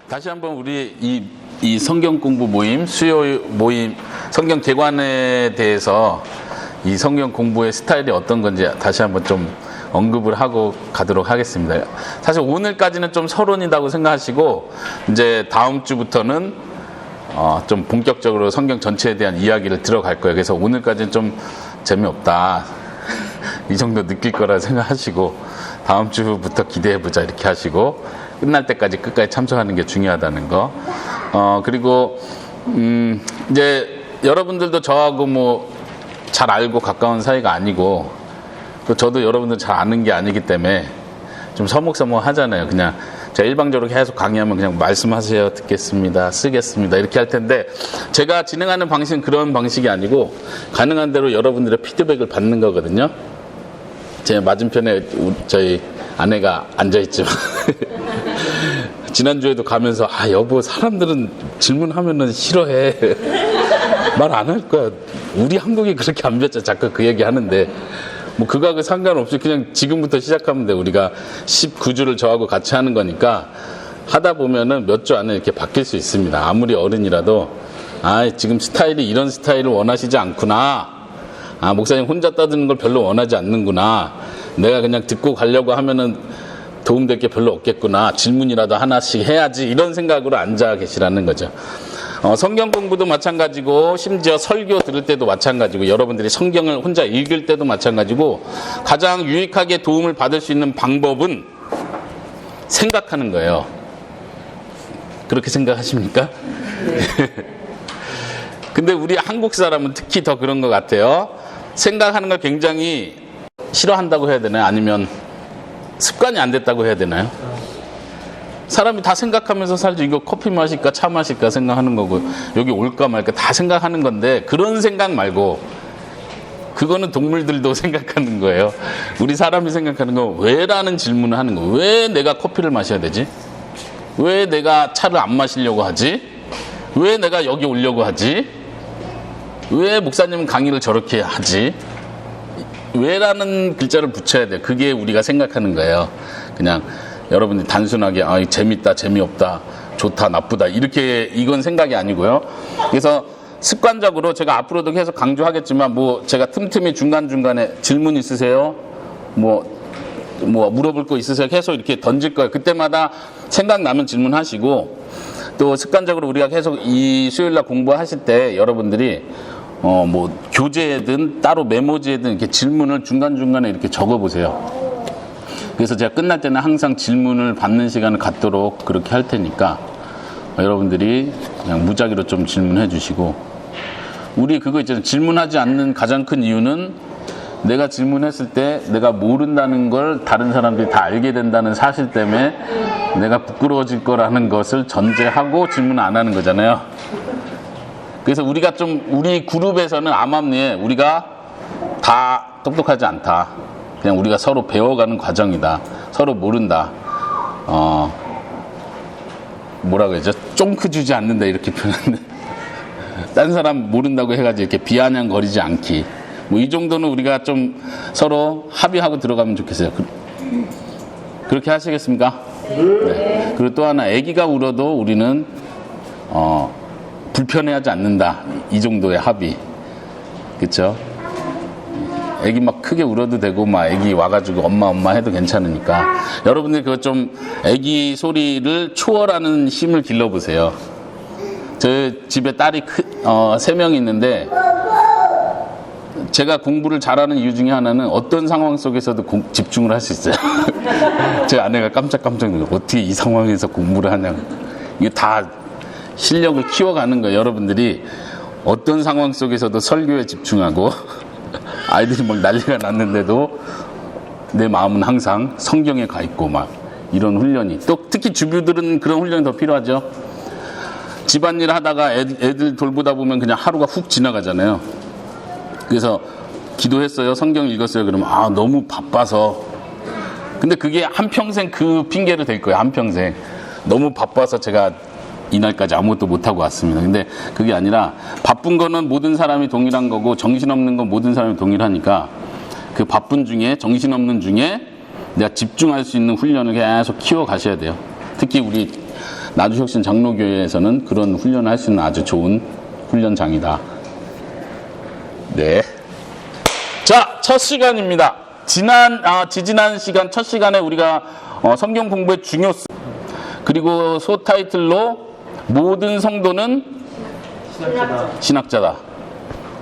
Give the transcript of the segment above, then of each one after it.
다시 한번 우리 이 성경 공부 모임, 수요 모임, 성경 개관에 대해서 이 성경 공부의 스타일이 어떤 건지 다시 한번 좀 언급을 하고 가도록 하겠습니다. 사실 오늘까지는 좀 서론이라고 생각하시고 이제 다음 주부터는 좀 본격적으로 성경 전체에 대한 이야기를 들어갈 거예요. 그래서 오늘까지는 좀 재미없다 이 정도 느낄 거라 생각하시고 다음 주부터 기대해보자 이렇게 하시고 끝날 때까지 끝까지 참석하는 게 중요하다는 거. 그리고 이제 여러분들도 저하고 뭐 잘 알고 가까운 사이가 아니고 또 저도 여러분들 잘 아는 게 아니기 때문에 좀 서먹서먹 하잖아요. 그냥 제가 일방적으로 계속 강의하면 그냥 말씀하세요, 듣겠습니다, 쓰겠습니다 이렇게 할 텐데 제가 진행하는 방식은 그런 방식이 아니고 가능한 대로 여러분들의 피드백을 받는 거거든요. 제 맞은편에 저희 아내가 앉아있지만 지난주에도 가면서 여보 사람들은 질문하면은 싫어해 말 안 할 거야 우리 한국이 그렇게 안 뱉자 자꾸 그 얘기 하는데 뭐 그거하고 상관없이 그냥 지금부터 시작하면 돼. 우리가 19주를 저하고 같이 하는 거니까 하다 보면은 몇 주 안에 이렇게 바뀔 수 있습니다. 아무리 어른이라도 지금 스타일이 이런 스타일을 원하시지 않구나, 목사님 혼자 떠드는 걸 별로 원하지 않는구나, 내가 그냥 듣고 가려고 하면은 도움될 게 별로 없겠구나, 질문이라도 하나씩 해야지 이런 생각으로 앉아 계시라는 거죠. 성경 공부도 마찬가지고 심지어 설교 들을 때도 마찬가지고 여러분들이 성경을 혼자 읽을 때도 마찬가지고 가장 유익하게 도움을 받을 수 있는 방법은 생각하는 거예요. 그렇게 생각하십니까? 근데 우리 한국 사람은 특히 더 그런 것 같아요. 생각하는 걸 굉장히 싫어한다고 해야 되나요? 아니면 습관이 안 됐다고 해야 되나요? 사람이 다 생각하면서 살지. 이거 커피 마실까 차 마실까 생각하는 거고 여기 올까 말까 다 생각하는 건데 그런 생각 말고 그거는 동물들도 생각하는 거예요. 우리 사람이 생각하는 건 왜라는 질문을 하는 거예요. 왜 내가 커피를 마셔야 되지? 왜 내가 차를 안 마시려고 하지? 왜 내가 여기 오려고 하지? 왜 목사님은 강의를 저렇게 하지? 왜라는 글자를 붙여야 돼요. 그게 우리가 생각하는 거예요. 그냥 여러분들이 단순하게 재밌다, 재미없다, 좋다, 나쁘다 이렇게 이건 생각이 아니고요. 그래서 습관적으로 제가 앞으로도 계속 강조하겠지만 뭐 제가 틈틈이 중간중간에 질문 있으세요? 뭐 물어볼 거 있으세요? 계속 이렇게 던질 거예요. 그때마다 생각나면 질문하시고 또 습관적으로 우리가 계속 이 수요일날 공부하실 때 여러분들이 뭐 교재에든 따로 메모지에든 이렇게 질문을 중간중간에 이렇게 적어보세요. 그래서 제가 끝날 때는 항상 질문을 받는 시간을 갖도록 그렇게 할 테니까 여러분들이 그냥 무작위로 좀 질문해 주시고 우리 그거 있잖아요. 질문하지 않는 가장 큰 이유는 내가 질문했을 때 내가 모른다는 걸 다른 사람들이 다 알게 된다는 사실 때문에 내가 부끄러워질 거라는 것을 전제하고 질문 안 하는 거잖아요. 그래서 우리가 좀 우리 그룹에서는 암암리에 우리가 다 똑똑하지 않다. 그냥 우리가 서로 배워가는 과정이다. 서로 모른다. 뭐라 그러죠? 쫑크 주지 않는다 이렇게 표현하는데 딴 사람 모른다고 해가지고 이렇게 비아냥거리지 않기. 뭐 이 정도는 우리가 좀 서로 합의하고 들어가면 좋겠어요. 그렇게 하시겠습니까? 네. 그리고 또 하나, 아기가 울어도 우리는 불편해하지 않는다. 이 정도의 합의. 그렇죠? 애기 막 크게 울어도 되고 막 애기 와가지고 엄마 해도 괜찮으니까 여러분들 그거 좀 애기 소리를 초월하는 힘을 길러보세요. 저 집에 딸이 3명이 있는데 제가 공부를 잘하는 이유 중에 하나는 어떤 상황 속에서도 집중을 할 수 있어요. 제 아내가 깜짝깜짝 놀라요. 어떻게 이 상황에서 공부를 하냐고. 이게 다 실력을 키워가는 거예요. 여러분들이 어떤 상황 속에서도 설교에 집중하고 아이들이 막 난리가 났는데도 내 마음은 항상 성경에 가 있고 막 이런 훈련이 또 특히 주부들은 그런 훈련이 더 필요하죠. 집안일 하다가 애들 돌보다 보면 그냥 하루가 훅 지나가잖아요. 그래서 기도했어요, 성경 읽었어요 그러면 너무 바빠서. 근데 그게 한평생 그 핑계를 댈 거예요. 한평생 너무 바빠서 제가 이날까지 아무것도 못하고 왔습니다. 근데 그게 아니라 바쁜 거는 모든 사람이 동일한 거고 정신없는 건 모든 사람이 동일하니까 그 바쁜 중에 정신없는 중에 내가 집중할 수 있는 훈련을 계속 키워 가셔야 돼요. 특히 우리 나주혁신 장로교회에서는 그런 훈련을 할 수 있는 아주 좋은 훈련장이다. 네. 자, 첫 시간입니다. 지지난 시간, 첫 시간에 우리가 성경 공부의 중요성, 그리고 소 타이틀로 모든 성도는 신학자다.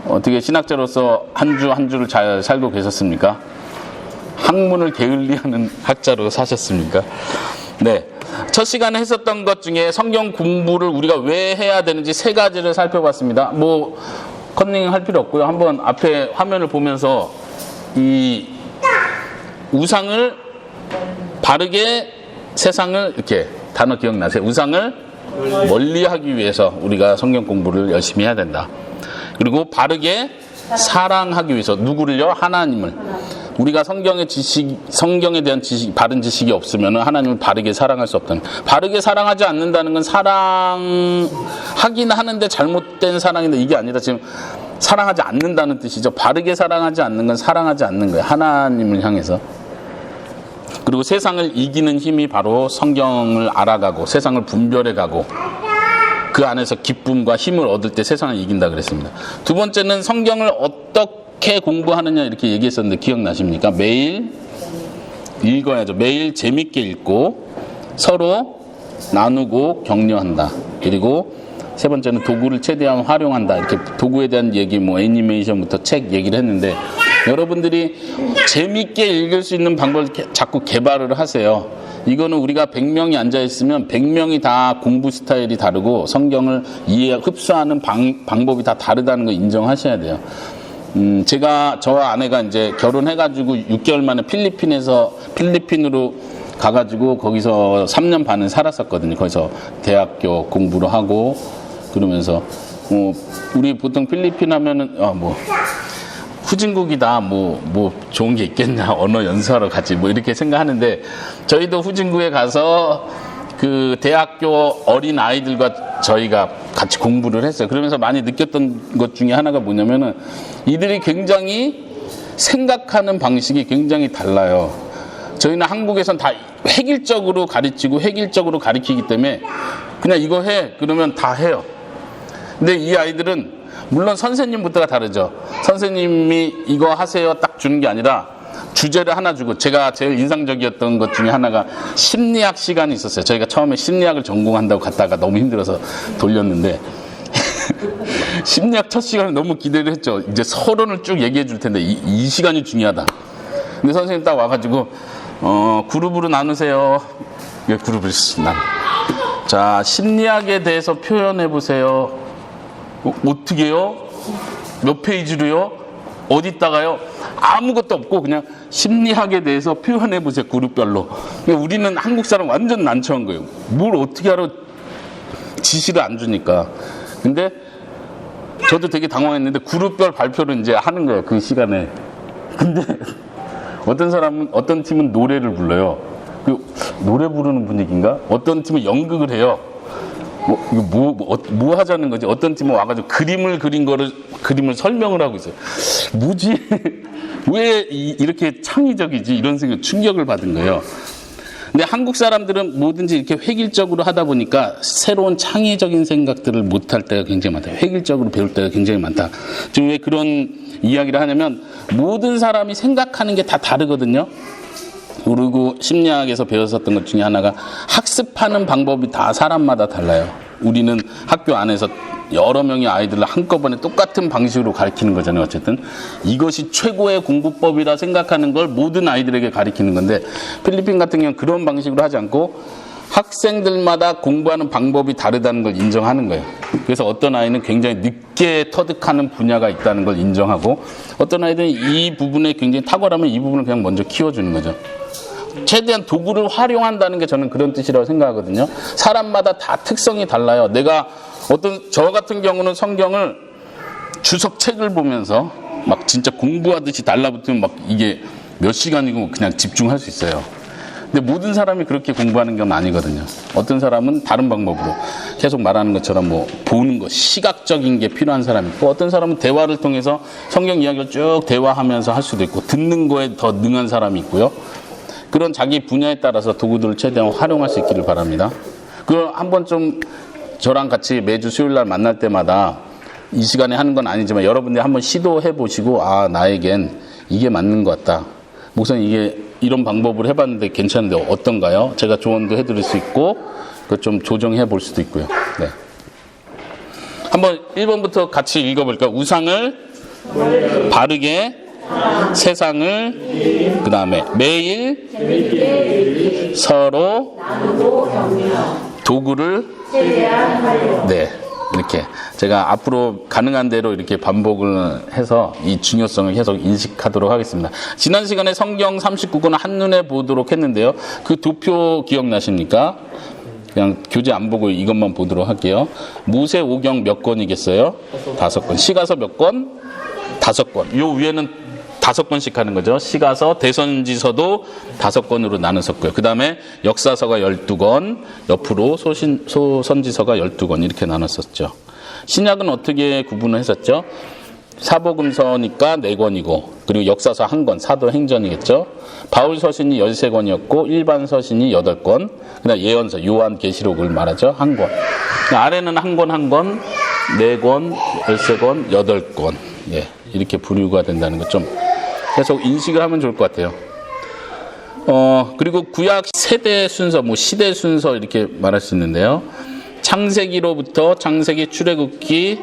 어떻게 신학자로서 한 주 한 주를 잘 살고 계셨습니까? 학문을 게을리하는 학자로 사셨습니까? 네. 첫 시간에 했었던 것 중에 성경 공부를 우리가 왜 해야 되는지 3가지를 살펴봤습니다. 뭐 컨닝 할 필요 없고요. 한번 앞에 화면을 보면서 이 우상을 바르게 세상을 이렇게 단어 기억나세요? 우상을 멀리하기 위해서 우리가 성경 공부를 열심히 해야 된다. 그리고 바르게 사랑하기 위해서 누구를요? 하나님을. 우리가 성경에 대한 바른 지식이 없으면 하나님을 바르게 사랑할 수 없다는. 바르게 사랑하지 않는다는 건 사랑하긴 하는데 잘못된 사랑인데 이게 아니라 지금 사랑하지 않는다는 뜻이죠. 바르게 사랑하지 않는 건 사랑하지 않는 거예요. 하나님을 향해서. 그리고 세상을 이기는 힘이 바로 성경을 알아가고 세상을 분별해가고 그 안에서 기쁨과 힘을 얻을 때 세상을 이긴다 그랬습니다. 두 번째는 성경을 어떻게 공부하느냐 이렇게 얘기했었는데 기억나십니까? 매일 읽어야죠. 매일 재밌게 읽고 서로 나누고 격려한다. 그리고 세 번째는 도구를 최대한 활용한다. 이렇게 도구에 대한 얘기, 뭐 애니메이션부터 책 얘기를 했는데 여러분들이 재밌게 읽을 수 있는 방법을 자꾸 개발을 하세요. 이거는 우리가 100명이 앉아있으면 100명이 다 공부 스타일이 다르고 성경을 흡수하는 방법이 다 다르다는 거 인정하셔야 돼요. 저와 아내가 이제 결혼해가지고 6개월 만에 필리핀으로 가가지고 거기서 3년 반을 살았었거든요. 거기서 대학교 공부를 하고 그러면서 우리 보통 필리핀 하면은 후진국이다 뭐 좋은 게 있겠냐 언어 연수하러 가지 뭐 이렇게 생각하는데 저희도 후진국에 가서 그 대학교 어린 아이들과 저희가 같이 공부를 했어요. 그러면서 많이 느꼈던 것 중에 하나가 뭐냐면은 이들이 굉장히 생각하는 방식이 굉장히 달라요. 저희는 한국에선 다 획일적으로 가르치고 획일적으로 가르치기 때문에 그냥 이거 해 그러면 다 해요. 근데 이 아이들은 물론 선생님부터가 다르죠. 선생님이 이거 하세요 딱 주는 게 아니라 주제를 하나 주고 제가 제일 인상적이었던 것 중에 하나가 심리학 시간이 있었어요. 저희가 처음에 심리학을 전공한다고 갔다가 너무 힘들어서 돌렸는데 심리학 첫 시간에 너무 기대를 했죠. 이제 서론을 쭉 얘기해 줄 텐데 이 시간이 중요하다. 근데 선생님 딱 와가지고 그룹으로 나누세요. 그룹을 자 심리학에 대해서 표현해 보세요. 어떻게 해요? 몇 페이지로요? 어디다가요? 아무것도 없고 그냥 심리학에 대해서 표현해 보세요. 그룹별로. 우리는 한국 사람 완전 난처한 거예요. 뭘 어떻게 하러 지시를 안 주니까. 근데 저도 되게 당황했는데 그룹별 발표를 이제 하는 거예요. 그 시간에. 근데 어떤 팀은 노래를 불러요. 노래 부르는 분위기인가? 어떤 팀은 연극을 해요. 뭐 하자는 거지? 어떤 팀은 와가지고 그림을 설명을 하고 있어요. 뭐지? 왜 이렇게 창의적이지? 이런 생각, 충격을 받은 거예요. 근데 한국 사람들은 뭐든지 이렇게 획일적으로 하다 보니까 새로운 창의적인 생각들을 못할 때가 굉장히 많다. 획일적으로 배울 때가 굉장히 많다. 지금 왜 그런 이야기를 하냐면 모든 사람이 생각하는 게 다 다르거든요. 그리고 심리학에서 배웠었던 것 중에 하나가 학습하는 방법이 다 사람마다 달라요. 우리는 학교 안에서 여러 명의 아이들을 한꺼번에 똑같은 방식으로 가르치는 거잖아요. 어쨌든 이것이 최고의 공부법이라 생각하는 걸 모든 아이들에게 가르치는 건데 필리핀 같은 경우는 그런 방식으로 하지 않고 학생들마다 공부하는 방법이 다르다는 걸 인정하는 거예요. 그래서 어떤 아이는 굉장히 늦게 터득하는 분야가 있다는 걸 인정하고 어떤 아이들은 이 부분에 굉장히 탁월하면 이 부분을 그냥 먼저 키워주는 거죠. 최대한 도구를 활용한다는 게 저는 그런 뜻이라고 생각하거든요. 사람마다 다 특성이 달라요. 저 같은 경우는 성경을 주석책을 보면서 막 진짜 공부하듯이 달라붙으면 막 이게 몇 시간이고 그냥 집중할 수 있어요. 근데 모든 사람이 그렇게 공부하는 건 아니거든요. 어떤 사람은 다른 방법으로 계속 말하는 것처럼 뭐 보는 거, 시각적인 게 필요한 사람이 있고 어떤 사람은 대화를 통해서 성경 이야기를 쭉 대화하면서 할 수도 있고 듣는 거에 더 능한 사람이 있고요. 그런 자기 분야에 따라서 도구들을 최대한 활용할 수 있기를 바랍니다. 그 한번 좀 저랑 같이 매주 수요일 날 만날 때마다 이 시간에 하는 건 아니지만 여러분들이 한번 시도해 보시고 아, 나에겐 이게 맞는 것 같다. 목사님 이게 이런 방법을 해봤는데 괜찮은데 어떤가요? 제가 조언도 해드릴 수 있고 그 좀 조정해 볼 수도 있고요. 네. 한번 1번부터 같이 읽어볼까요? 우상을 바르게, 세상을 그 다음에 매일 서로 도구를 네, 이렇게 제가 앞으로 가능한 대로 이렇게 반복을 해서 이 중요성을 계속 인식하도록 하겠습니다. 지난 시간에 성경 39권을 한눈에 보도록 했는데요. 그 두 표 기억나십니까? 그냥 교재 안 보고 이것만 보도록 할게요. 모세 오경 몇 권이겠어요? 5권. 시가서 몇 권? 5권. 요 위에는 5권씩 하는 거죠. 시가서, 대선지서도 5권으로 나눴었고요. 그 다음에 역사서가 12권, 옆으로 소선지서가 12권 이렇게 나눴었죠. 신약은 어떻게 구분을 했었죠? 사복음서니까 4권이고 그리고 역사서 1권, 사도행전이겠죠. 바울 서신이 13권이었고 일반 서신이 8권, 그다음 예언서, 요한계시록을 말하죠. 1권. 아래는 1권, 4권, 13권, 8권. 예, 이렇게 분류가 된다는 것 좀 계속 인식을 하면 좋을 것 같아요. 그리고 구약 세대 순서, 뭐 시대 순서 이렇게 말할 수 있는데요. 창세기로부터 창세기, 출애굽기,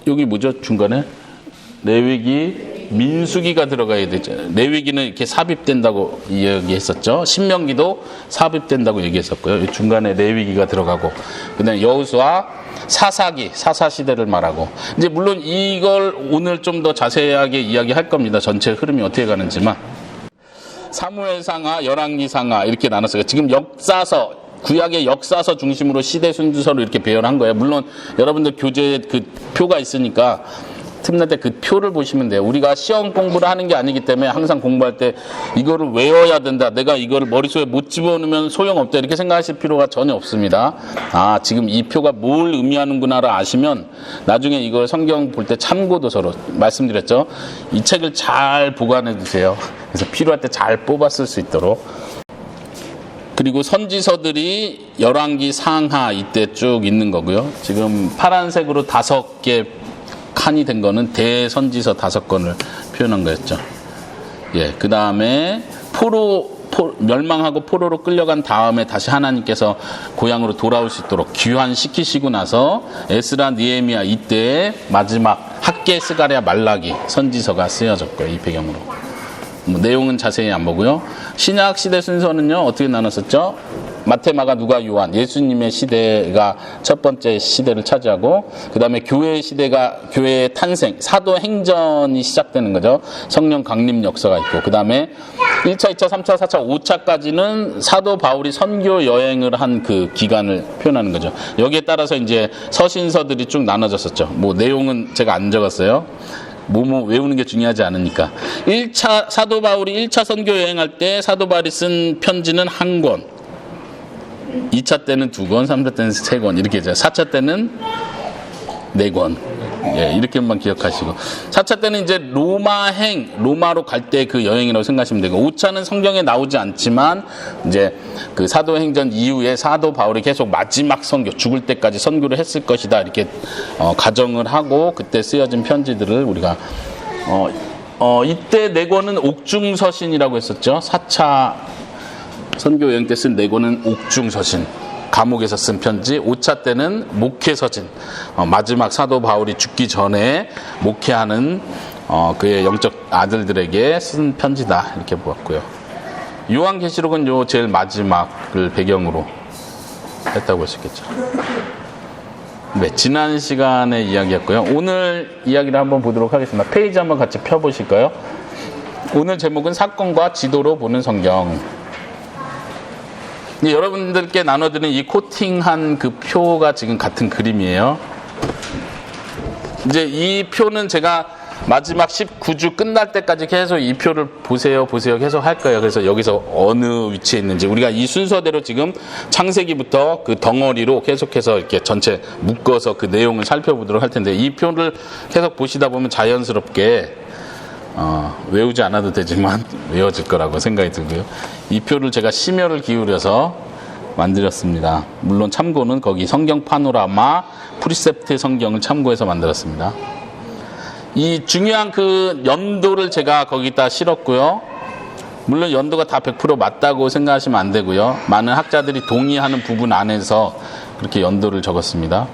여기 뭐죠? 중간에 레위기, 민수기가 들어가야 되죠. 레위기는 이렇게 삽입된다고 이야기했었죠. 신명기도 삽입된다고 얘기했었고요. 중간에 레위기가 들어가고, 그다음에 여호수아, 사사기, 사사시대를 말하고. 이제 물론 이걸 오늘 좀 더 자세하게 이야기할 겁니다. 전체 흐름이 어떻게 가는지만. 사무엘상하, 열왕기상하 이렇게 나눴어요. 지금 역사서, 구약의 역사서 중심으로 시대 순서로 이렇게 배열한 거예요. 물론 여러분들 교재에 그 표가 있으니까 틈날 때 그 표를 보시면 돼요. 우리가 시험 공부를 하는 게 아니기 때문에 항상 공부할 때 이거를 외워야 된다, 내가 이거를 머릿속에 못 집어넣으면 소용없다 이렇게 생각하실 필요가 전혀 없습니다. 아, 지금 이 표가 뭘 의미하는구나를 아시면 나중에 이걸 성경 볼 때 참고도서로 말씀드렸죠. 이 책을 잘 보관해 두세요. 그래서 필요할 때 잘 뽑아 쓸 수 있도록. 그리고 선지서들이 열왕기 상하 이때 쭉 있는 거고요. 지금 파란색으로 5개 칸이 된 거는 대선지서 5권을 표현한 거였죠. 예, 그 다음에 멸망하고 포로로 끌려간 다음에 다시 하나님께서 고향으로 돌아올 수 있도록 귀환시키시고 나서 에스라, 느헤미야 이때 마지막 학개, 스가랴, 말라기 선지서가 쓰여졌고요. 이 배경으로. 뭐 내용은 자세히 안 보고요. 신약 시대 순서는요, 어떻게 나눴었죠? 마태, 마가, 누가, 요한, 예수님의 시대가 첫 번째 시대를 차지하고, 그 다음에 교회의 시대가, 교회의 탄생, 사도행전이 시작되는 거죠. 성령 강림 역사가 있고, 그 다음에 1차, 2차, 3차, 4차, 5차까지는 사도 바울이 선교 여행을 한 그 기간을 표현하는 거죠. 여기에 따라서 이제 서신서들이 쭉 나눠졌었죠. 뭐 내용은 제가 안 적었어요. 뭐뭐 외우는 게 중요하지 않으니까. 1차, 사도 바울이 1차 선교 여행할 때 사도 바울이 쓴 편지는 1권, 2차 때는 2권, 3차 때는 3권 이렇게 해서 4차 때는 4권. 예, 이렇게만 기억하시고. 4차 때는 이제 로마로 갈 때 그 여행이라고 생각하시면 되고, 5차는 성경에 나오지 않지만 이제 그 사도행전 이후에 사도 바울이 계속 마지막 선교, 죽을 때까지 선교를 했을 것이다 이렇게 가정을 하고 그때 쓰여진 편지들을 우리가 이때 4권은 옥중서신이라고 했었죠. 4차 선교 여행 때 쓴 4권은 옥중서신, 감옥에서 쓴 편지. 5차 때는 목회서신, 마지막 사도 바울이 죽기 전에 목회하는 그의 영적 아들들에게 쓴 편지다 이렇게 보았고요. 요한계시록은 요 제일 마지막을 배경으로 했다고 할 수 있겠죠. 네, 지난 시간에 이야기했고요. 오늘 이야기를 한번 보도록 하겠습니다. 페이지 한번 같이 펴보실까요? 오늘 제목은 사건과 지도로 보는 성경. 여러분들께 나눠드린 이 코팅한 그 표가 지금 같은 그림이에요. 이제 이 표는 제가 마지막 19주 끝날 때까지 계속 이 표를 보세요 계속 할 거예요. 그래서 여기서 어느 위치에 있는지 우리가 이 순서대로 지금 창세기부터 그 덩어리로 계속해서 이렇게 전체 묶어서 그 내용을 살펴보도록 할 텐데, 이 표를 계속 보시다 보면 자연스럽게 외우지 않아도 되지만 외워질 거라고 생각이 들고요. 이 표를 제가 심혈을 기울여서 만들었습니다. 물론 참고는 거기 성경 파노라마 프리셉트 성경을 참고해서 만들었습니다. 이 중요한 그 연도를 제가 거기다 실었고요. 물론 연도가 다 100% 맞다고 생각하시면 안 되고요. 많은 학자들이 동의하는 부분 안에서 그렇게 연도를 적었습니다.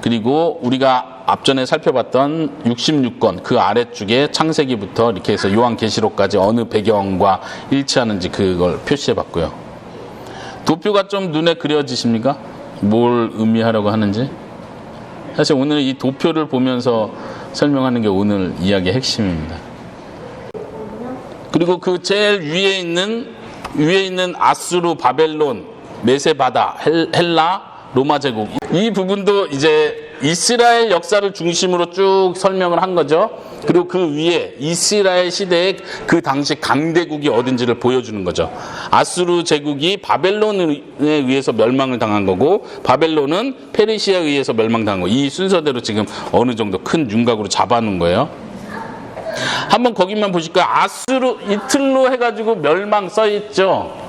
그리고 우리가 앞전에 살펴봤던 66권 그 아래쪽에 창세기부터 이렇게 해서 요한계시록까지 어느 배경과 일치하는지 그걸 표시해 봤고요. 도표가 좀 눈에 그려지십니까? 뭘 의미하려고 하는지? 사실 오늘 이 도표를 보면서 설명하는 게 오늘 이야기의 핵심입니다. 그리고 그 제일 위에 있는 아수르, 바벨론, 메세바다, 헬라, 로마 제국 이 부분도 이제 이스라엘 역사를 중심으로 쭉 설명을 한 거죠. 그리고 그 위에 이스라엘 시대의 그 당시 강대국이 어딘지를 보여주는 거죠. 아수르 제국이 바벨론에 의해서 멸망을 당한 거고 바벨론은 페르시아에 의해서 멸망당한 거. 이 순서대로 지금 어느 정도 큰 윤곽으로 잡아놓은 거예요. 한번 거기만 보실까요? 아수르 이틀로 해가지고 멸망 써있죠.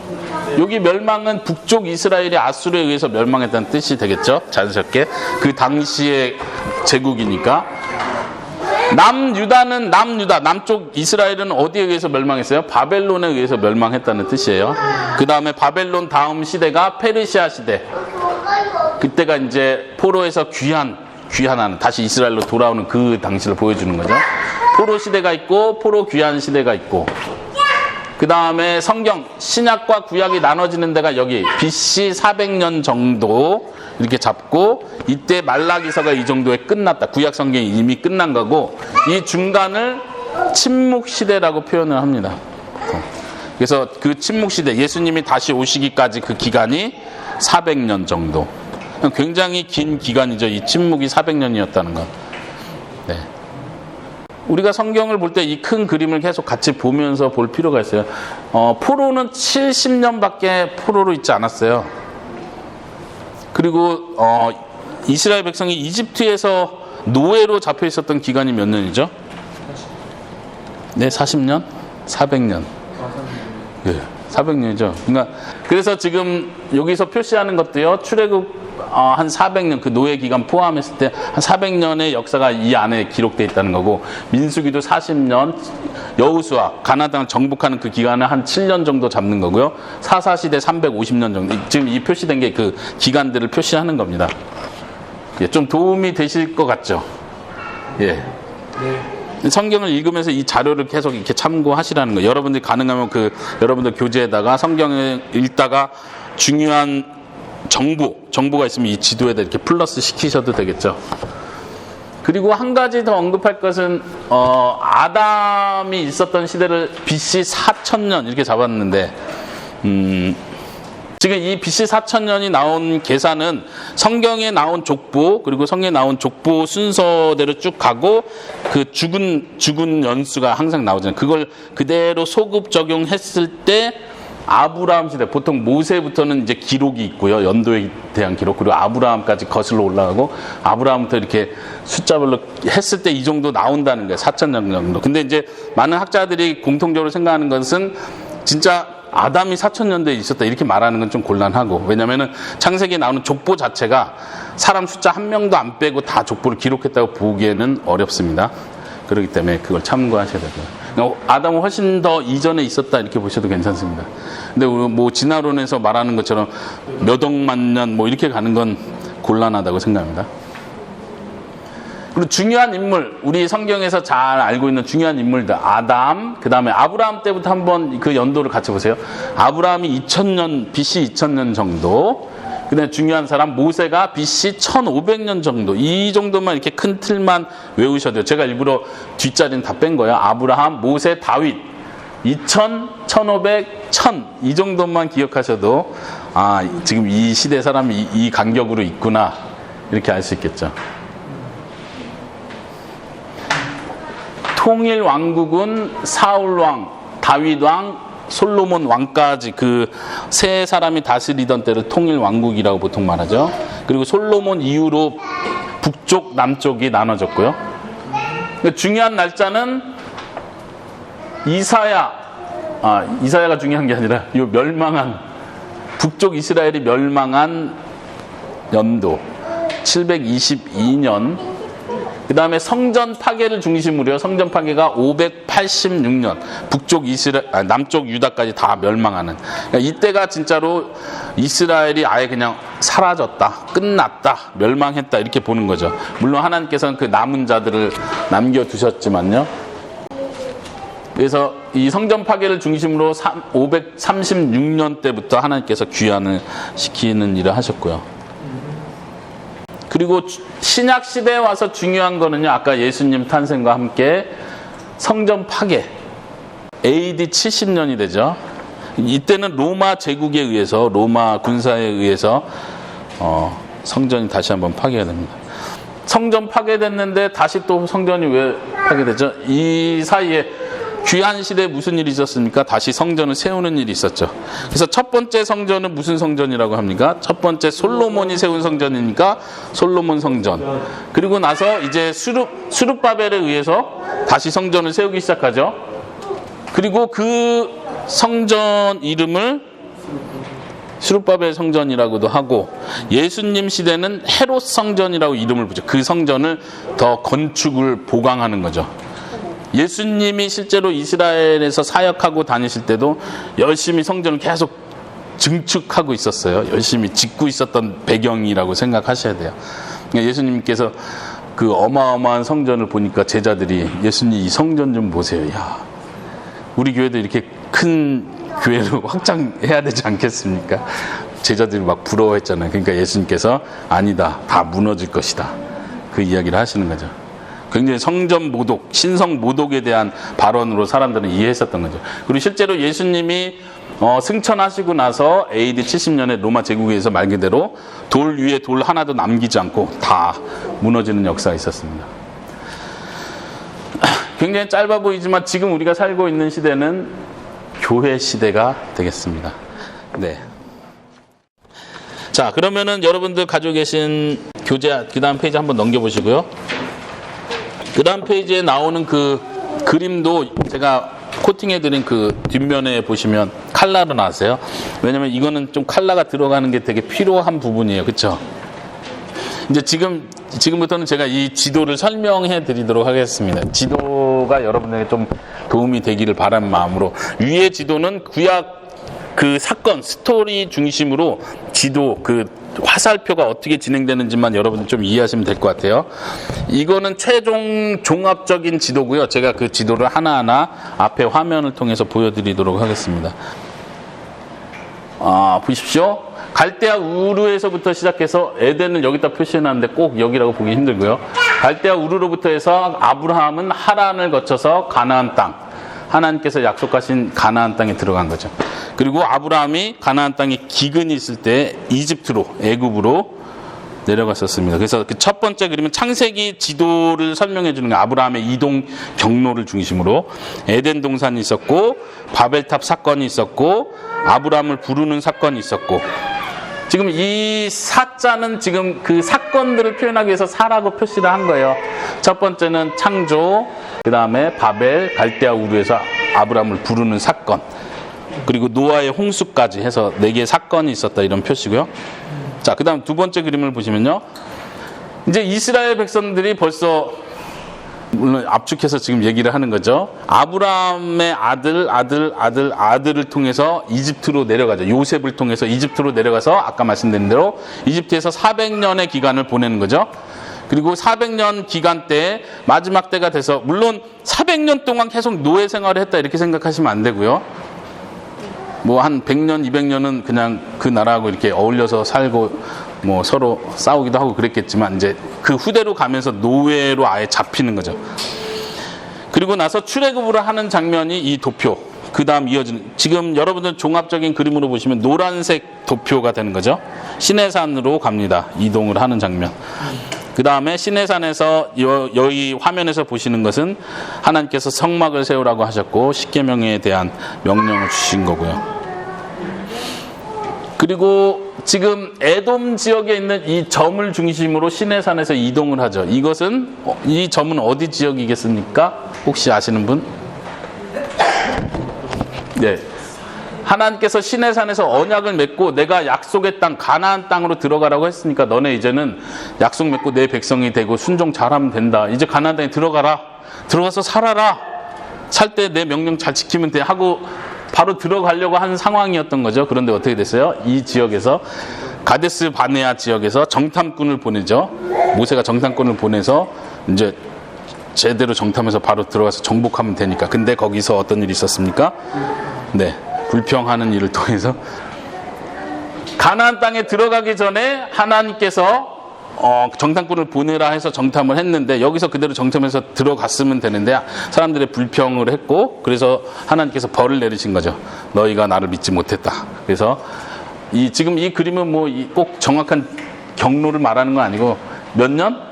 여기 멸망은 북쪽 이스라엘이 아수르에 의해서 멸망했다는 뜻이 되겠죠. 자연스럽게 그 당시의 제국이니까. 남유다는 남쪽 이스라엘은 어디에 의해서 멸망했어요? 바벨론에 의해서 멸망했다는 뜻이에요. 그 다음에 바벨론 다음 시대가 페르시아 시대. 그때가 이제 포로에서 귀환하는 다시 이스라엘로 돌아오는 그 당시를 보여주는 거죠. 포로 시대가 있고 포로 귀환 시대가 있고 그 다음에 성경 신약과 구약이 나눠지는 데가 여기 BC 400년 정도 이렇게 잡고 이때 말라기서가 이 정도에 끝났다. 구약 성경이 이미 끝난 거고 이 중간을 침묵 시대라고 표현을 합니다. 그래서 그 침묵 시대 예수님이 다시 오시기까지 그 기간이 400년 정도. 굉장히 긴 기간이죠. 이 침묵이 400년이었다는 것. 네. 우리가 성경을 볼 때 이 큰 그림을 계속 같이 보면서 볼 필요가 있어요. 포로는 70년밖에 포로로 있지 않았어요. 그리고 이스라엘 백성이 이집트에서 노예로 잡혀 있었던 기간이 몇 년이죠? 네, 40년? 400년. 네, 400년이죠. 그러니까 그래서 지금 여기서 표시하는 것도요. 출애굽 한 400년 그 노예 기간 포함했을 때 한 400년의 역사가 이 안에 기록되어 있다는 거고 민수기도 40년 여호수아 가나안 땅을 정복하는 그 기간을 한 7년 정도 잡는 거고요. 사사시대 350년 정도 지금 이 표시된 게 그 기간들을 표시하는 겁니다. 예, 좀 도움이 되실 것 같죠? 예. 네. 성경을 읽으면서 이 자료를 계속 이렇게 참고하시라는 거예요. 여러분들이 가능하면 여러분들 교재에다가 성경을 읽다가 중요한 정보가 있으면 이 지도에다 이렇게 플러스 시키셔도 되겠죠. 그리고 한 가지 더 언급할 것은 아담이 있었던 시대를 BC 4000년 이렇게 잡았는데 지금 이 BC 4000년이 나온 계산은 성경에 나온 족보 그리고 성경에 나온 족보 순서대로 쭉 가고 그 죽은 연수가 항상 나오잖아요. 그걸 그대로 소급 적용했을 때 아브라함 시대, 보통 모세부터는 이제 기록이 있고요. 연도에 대한 기록. 그리고 아브라함까지 거슬러 올라가고, 아브라함부터 이렇게 숫자별로 했을 때 이 정도 나온다는 거예요. 4,000년 정도. 근데 이제 많은 학자들이 공통적으로 생각하는 것은 진짜 아담이 4,000년대에 있었다. 이렇게 말하는 건 좀 곤란하고. 왜냐면은 창세기에 나오는 족보 자체가 사람 숫자 한 명도 안 빼고 다 족보를 기록했다고 보기에는 어렵습니다. 그렇기 때문에 그걸 참고하셔야 되고요. 아담은 훨씬 더 이전에 있었다 이렇게 보셔도 괜찮습니다. 근데 뭐 진화론에서 말하는 것처럼 몇 억만 년 뭐 이렇게 가는 건 곤란하다고 생각합니다. 그리고 중요한 인물, 우리 성경에서 잘 알고 있는 중요한 인물들, 아담, 그 다음에 아브라함 때부터 한번 그 연도를 같이 보세요. 아브라함이 2000년, BC 2000년 정도. 그 다음에 중요한 사람 모세가 BC 1500년 정도. 이 정도만 이렇게 큰 틀만 외우셔도 돼요. 제가 일부러 뒷자리는 다 뺀 거예요. 아브라함, 모세, 다윗 2000, 1500, 1000 이 정도만 기억하셔도 지금 이 시대 사람이 이 간격으로 있구나 이렇게 알 수 있겠죠. 통일 왕국은 사울 왕, 다윗 왕, 솔로몬 왕까지 그 세 사람이 다스리던 때를 통일 왕국이라고 보통 말하죠. 그리고 솔로몬 이후로 북쪽, 남쪽이 나눠졌고요. 중요한 날짜는 이사야가 중요한 게 아니라 이 멸망한 북쪽 이스라엘이 멸망한 연도 722년, 그 다음에 성전 파괴를 중심으로요. 성전 파괴가 586년, 남쪽 유다까지 다 멸망하는. 그러니까 이때가 진짜로 이스라엘이 아예 그냥 사라졌다, 끝났다, 멸망했다 이렇게 보는 거죠. 물론 하나님께서는 그 남은 자들을 남겨두셨지만요. 그래서 이 성전 파괴를 중심으로 536년 때부터 하나님께서 귀환을 시키는 일을 하셨고요. 그리고 신약 시대에 와서 중요한 거는요, 아까 예수님 탄생과 함께 성전 파괴, AD 70년이 되죠. 이때는 로마 제국에 의해서, 로마 군사에 의해서 성전이 다시 한번 파괴가 됩니다. 성전 파괴됐는데 다시 또 성전이 왜 파괴되죠? 이 사이에 귀한 시대에 무슨 일이 있었습니까? 다시 성전을 세우는 일이 있었죠. 그래서 첫 번째 성전은 무슨 성전이라고 합니까? 첫 번째 솔로몬이 세운 성전이니까 솔로몬 성전. 그리고 나서 이제 수룹바벨에 의해서 다시 성전을 세우기 시작하죠. 그리고 그 성전 이름을 수룹바벨 성전이라고도 하고, 예수님 시대는 헤롯 성전이라고 이름을 붙여 그 성전을 더 건축을 보강하는 거죠. 예수님이 실제로 이스라엘에서 사역하고 다니실 때도 열심히 성전을 계속 증축하고 있었어요. 열심히 짓고 있었던 배경이라고 생각하셔야 돼요. 그러니까 예수님께서 그 어마어마한 성전을 보니까 제자들이, 예수님 이 성전 좀 보세요. 야, 우리 교회도 이렇게 큰 교회로 확장해야 되지 않겠습니까? 제자들이 막 부러워했잖아요. 그러니까 예수님께서 아니다, 다 무너질 것이다, 그 이야기를 하시는 거죠. 굉장히 성전 모독, 신성 모독에 대한 발언으로 사람들은 이해했었던 거죠. 그리고 실제로 예수님이 승천하시고 나서 AD 70년에 로마 제국에서 말 그대로 돌 위에 돌 하나도 남기지 않고 다 무너지는 역사가 있었습니다. 굉장히 짧아 보이지만 지금 우리가 살고 있는 시대는 교회 시대가 되겠습니다. 네. 자, 그러면은 여러분들 가지고 계신 교재 그 다음 페이지 한번 넘겨보시고요. 그 다음 페이지에 나오는 그 그림도 제가 코팅해드린 그 뒷면에 보시면 칼라로 나왔어요. 왜냐면 이거는 좀 칼라가 들어가는 게 되게 필요한 부분이에요. 그쵸? 이제 지금부터는 제가 이 지도를 설명해 드리도록 하겠습니다. 지도가 여러분에게 좀 도움이 되기를 바라는 마음으로, 위의 지도는 구약 그 사건, 스토리 중심으로 지도, 그 화살표가 어떻게 진행되는지만 여러분들 좀 이해하시면 될 것 같아요. 이거는 최종 종합적인 지도고요. 제가 그 지도를 하나하나 앞에 화면을 통해서 보여드리도록 하겠습니다. 보십시오. 갈대아 우르에서부터 시작해서, 에덴은 여기다 표시해놨는데 꼭 여기라고 보기 힘들고요. 갈대아 우르로부터 해서 아브라함은 하란을 거쳐서 가나안 땅, 하나님께서 약속하신 가나안 땅에 들어간 거죠. 그리고 아브라함이 가나안 땅에 기근이 있을 때 이집트로, 애굽으로 내려갔었습니다. 그래서 그 첫 번째 그림은 창세기 지도를 설명해 주는 거예요. 아브라함의 이동 경로를 중심으로 에덴 동산이 있었고, 바벨탑 사건이 있었고, 아브라함을 부르는 사건이 있었고, 지금 이 사자는 지금 그 사건들을 표현하기 위해서 사라고 표시를 한 거예요. 첫 번째는 창조, 그 다음에 바벨, 갈대아 우르에서 아브라함을 부르는 사건, 그리고 노아의 홍수까지 해서 4개의 사건이 있었다, 이런 표시고요. 자, 그 다음 두 번째 그림을 보시면요, 이제 이스라엘 백성들이 벌써, 물론 압축해서 지금 얘기를 하는 거죠. 아브라함의 아들을 통해서 이집트로 내려가죠. 요셉을 통해서 이집트로 내려가서 아까 말씀드린 대로 이집트에서 400년의 기간을 보내는 거죠. 그리고 400년 기간 때 마지막 때가 돼서, 물론 400년 동안 계속 노예 생활을 했다 이렇게 생각하시면 안 되고요. 뭐 한 100년, 200년은 그냥 그 나라하고 이렇게 어울려서 살고 뭐 서로 싸우기도 하고 그랬겠지만, 이제 그 후대로 가면서 노예로 아예 잡히는 거죠. 그리고 나서 출애굽을 하는 장면이 이 도표, 그 다음 이어지는, 지금 여러분들 종합적인 그림으로 보시면 노란색 도표가 되는 거죠. 시내산으로 갑니다. 이동을 하는 장면. 그 다음에 시내산에서 여기 화면에서 보시는 것은 하나님께서 성막을 세우라고 하셨고 십계명에 대한 명령을 주신 거고요. 그리고 지금 에돔 지역에 있는 이 점을 중심으로 시내산에서 이동을 하죠. 이것은, 이 점은 어디 지역이겠습니까? 혹시 아시는 분? 네, 하나님께서 시내산에서 언약을 맺고 내가 약속의 땅 가나안 땅으로 들어가라고 했으니까 너네 이제는 약속 맺고 내 백성이 되고 순종 잘하면 된다. 이제 가나안 땅에 들어가라. 들어가서 살아라. 살 때 내 명령 잘 지키면 돼 하고 바로 들어가려고 하는 상황이었던 거죠. 그런데 어떻게 됐어요? 이 지역에서 가데스 바네아 지역에서 정탐꾼을 보내죠. 모세가 정탐꾼을 보내서 이제 제대로 정탐해서 바로 들어가서 정복하면 되니까. 근데 거기서 어떤 일이 있었습니까? 네, 불평하는 일을 통해서 가나안 땅에 들어가기 전에 하나님께서 정탐꾼을 보내라 해서 정탐을 했는데 여기서 그대로 정탐해서 들어갔으면 되는데 사람들의 불평을 했고 그래서 하나님께서 벌을 내리신 거죠. 너희가 나를 믿지 못했다. 그래서 지금 이 그림은 뭐 꼭 정확한 경로를 말하는 건 아니고 몇 년?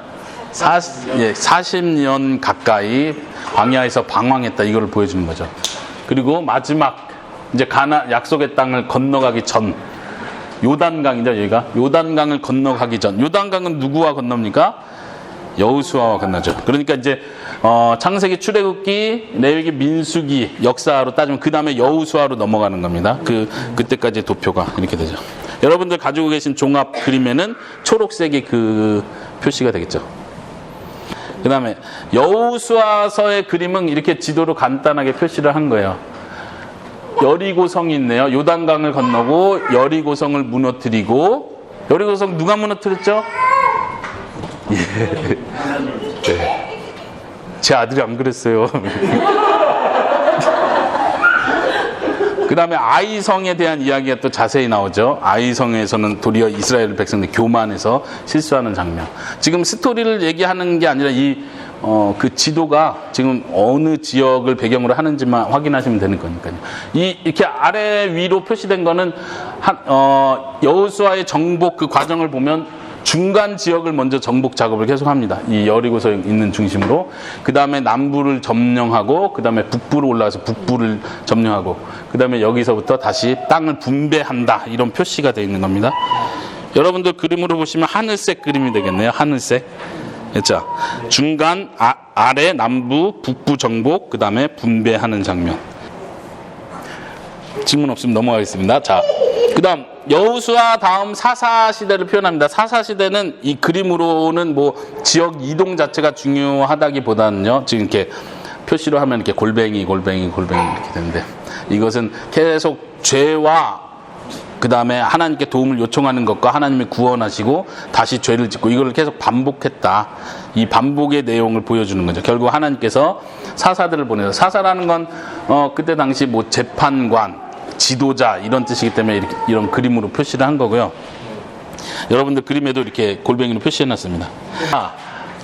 40년 가까이 광야에서 방황했다 이거를 보여주는 거죠. 그리고 마지막 이제 약속의 땅을 건너가기 전 요단강이죠. 여기가 요단강을 건너가기 전 요단강은 누구와 건넙니까? 여호수아와 건너죠. 그러니까 이제 창세기, 출애굽기, 레위기, 민수기 역사로 따지면 그 다음에 여호수아로 넘어가는 겁니다. 그때까지 도표가 이렇게 되죠. 여러분들 가지고 계신 종합 그림에는 초록색이 그 표시가 되겠죠. 그 다음에 여호수아서의 그림은 이렇게 지도로 간단하게 표시를 한 거예요. 여리고성이 있네요. 요단강을 건너고 여리고성을 무너뜨리고 여리고성 누가 무너뜨렸죠? 예. 네. 제 아들이 안 그랬어요. 그 다음에 아이성에 대한 이야기가 또 자세히 나오죠. 아이성에서는 도리어 이스라엘 백성들이 교만해서 실수하는 장면. 지금 스토리를 얘기하는 게 아니라 그 지도가 지금 어느 지역을 배경으로 하는지만 확인하시면 되는 거니까요. 이렇게 아래 위로 표시된 거는 여호수아의 정복 그 과정을 보면 중간 지역을 먼저 정복 작업을 계속합니다. 이 여리고서 있는 중심으로. 그 다음에 남부를 점령하고 그 다음에 북부로 올라가서 북부를 점령하고 그 다음에 여기서부터 다시 땅을 분배한다. 이런 표시가 되어 있는 겁니다. 여러분들 그림으로 보시면 하늘색 그림이 되겠네요. 하늘색. 자, 중간, 아래, 남부, 북부 정복, 그 다음에 분배하는 장면. 질문 없으면 넘어가겠습니다. 자, 그 다음 여호수아 다음 사사 시대를 표현합니다. 사사 시대는 이 그림으로는 뭐 지역 이동 자체가 중요하다기보다는요. 지금 이렇게 표시로 하면 이렇게 골뱅이 이렇게 되는데 이것은 계속 죄와 그 다음에 하나님께 도움을 요청하는 것과 하나님이 구원하시고 다시 죄를 짓고 이걸 계속 반복했다. 이 반복의 내용을 보여주는 거죠. 결국 하나님께서 사사들을 보내서 사사라는 건 그때 당시 뭐 재판관, 지도자 이런 뜻이기 때문에 이런 그림으로 표시를 한 거고요. 여러분들 그림에도 이렇게 골뱅이로 표시해놨습니다.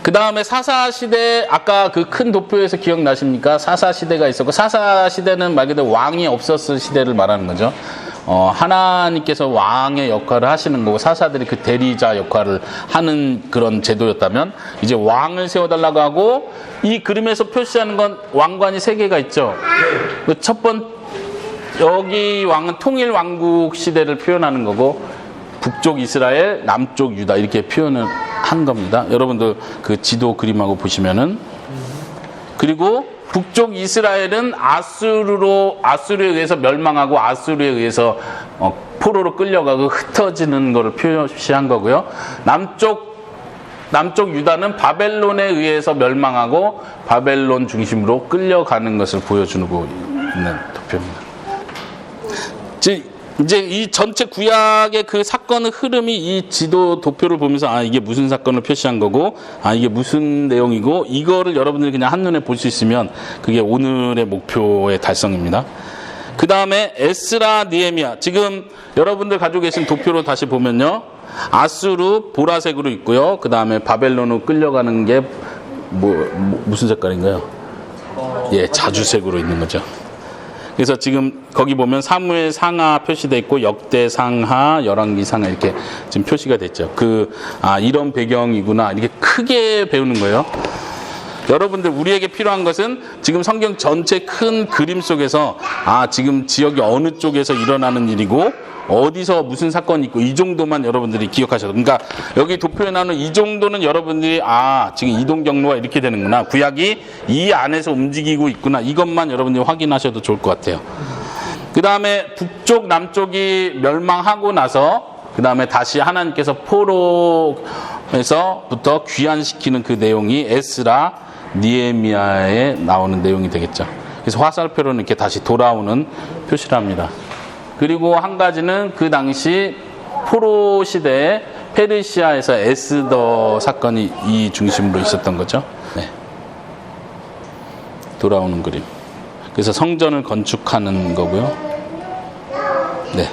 그 다음에 사사시대 아까 그 큰 도표에서 기억나십니까? 사사시대가 있었고 사사시대는 말 그대로 왕이 없었을 시대를 말하는 거죠. 하나님께서 왕의 역할을 하시는 거고 사사들이 그 대리자 역할을 하는 그런 제도였다면 이제 왕을 세워달라고 하고 이 그림에서 표시하는 건 왕관이 3개가 있죠. 그 첫 번째 여기 왕은 통일 왕국 시대를 표현하는 거고 북쪽 이스라엘, 남쪽 유다 이렇게 표현을 한 겁니다. 여러분들 그 지도 그림하고 보시면은 그리고 북쪽 이스라엘은 아수르에 의해서 멸망하고 아수르에 의해서 포로로 끌려가고 흩어지는 것을 표시한 거고요. 남쪽 유다는 바벨론에 의해서 멸망하고 바벨론 중심으로 끌려가는 것을 보여주고 있는 도표입니다. 이제 이 전체 구약의 그 사건의 흐름이 이 지도 도표를 보면서 이게 무슨 사건을 표시한 거고 이게 무슨 내용이고 이거를 여러분들이 그냥 한눈에 볼 수 있으면 그게 오늘의 목표의 달성입니다. 그 다음에 에스라, 느헤미야. 지금 여러분들 가지고 계신 도표로 다시 보면요. 아수르 보라색으로 있고요. 그 다음에 바벨론으로 끌려가는 게 무슨 색깔인가요? 예, 자주색으로 있는 거죠. 그래서 지금 거기 보면 사무엘 상하 표시되어 있고 역대 상하, 열왕기 상하 이렇게 지금 표시가 됐죠. 이런 배경이구나 이렇게 크게 배우는 거예요. 여러분들 우리에게 필요한 것은 지금 성경 전체 큰 그림 속에서 지금 지역이 어느 쪽에서 일어나는 일이고 어디서 무슨 사건이 있고 이 정도만 여러분들이 기억하셔도 그러니까 여기 도표에 나오는 이 정도는 여러분들이 지금 이동 경로가 이렇게 되는구나 구약이 이 안에서 움직이고 있구나 이것만 여러분들이 확인하셔도 좋을 것 같아요. 그 다음에 북쪽, 남쪽이 멸망하고 나서 그 다음에 다시 하나님께서 포로에서부터 귀환시키는 그 내용이 에스라, 니에미야에 나오는 내용이 되겠죠. 그래서 화살표로는 이렇게 다시 돌아오는 표시를 합니다. 그리고 한 가지는 그 당시 포로 시대에 페르시아에서 에스더 사건이 이 중심으로 있었던 거죠. 네. 돌아오는 그림. 그래서 성전을 건축하는 거고요. 네.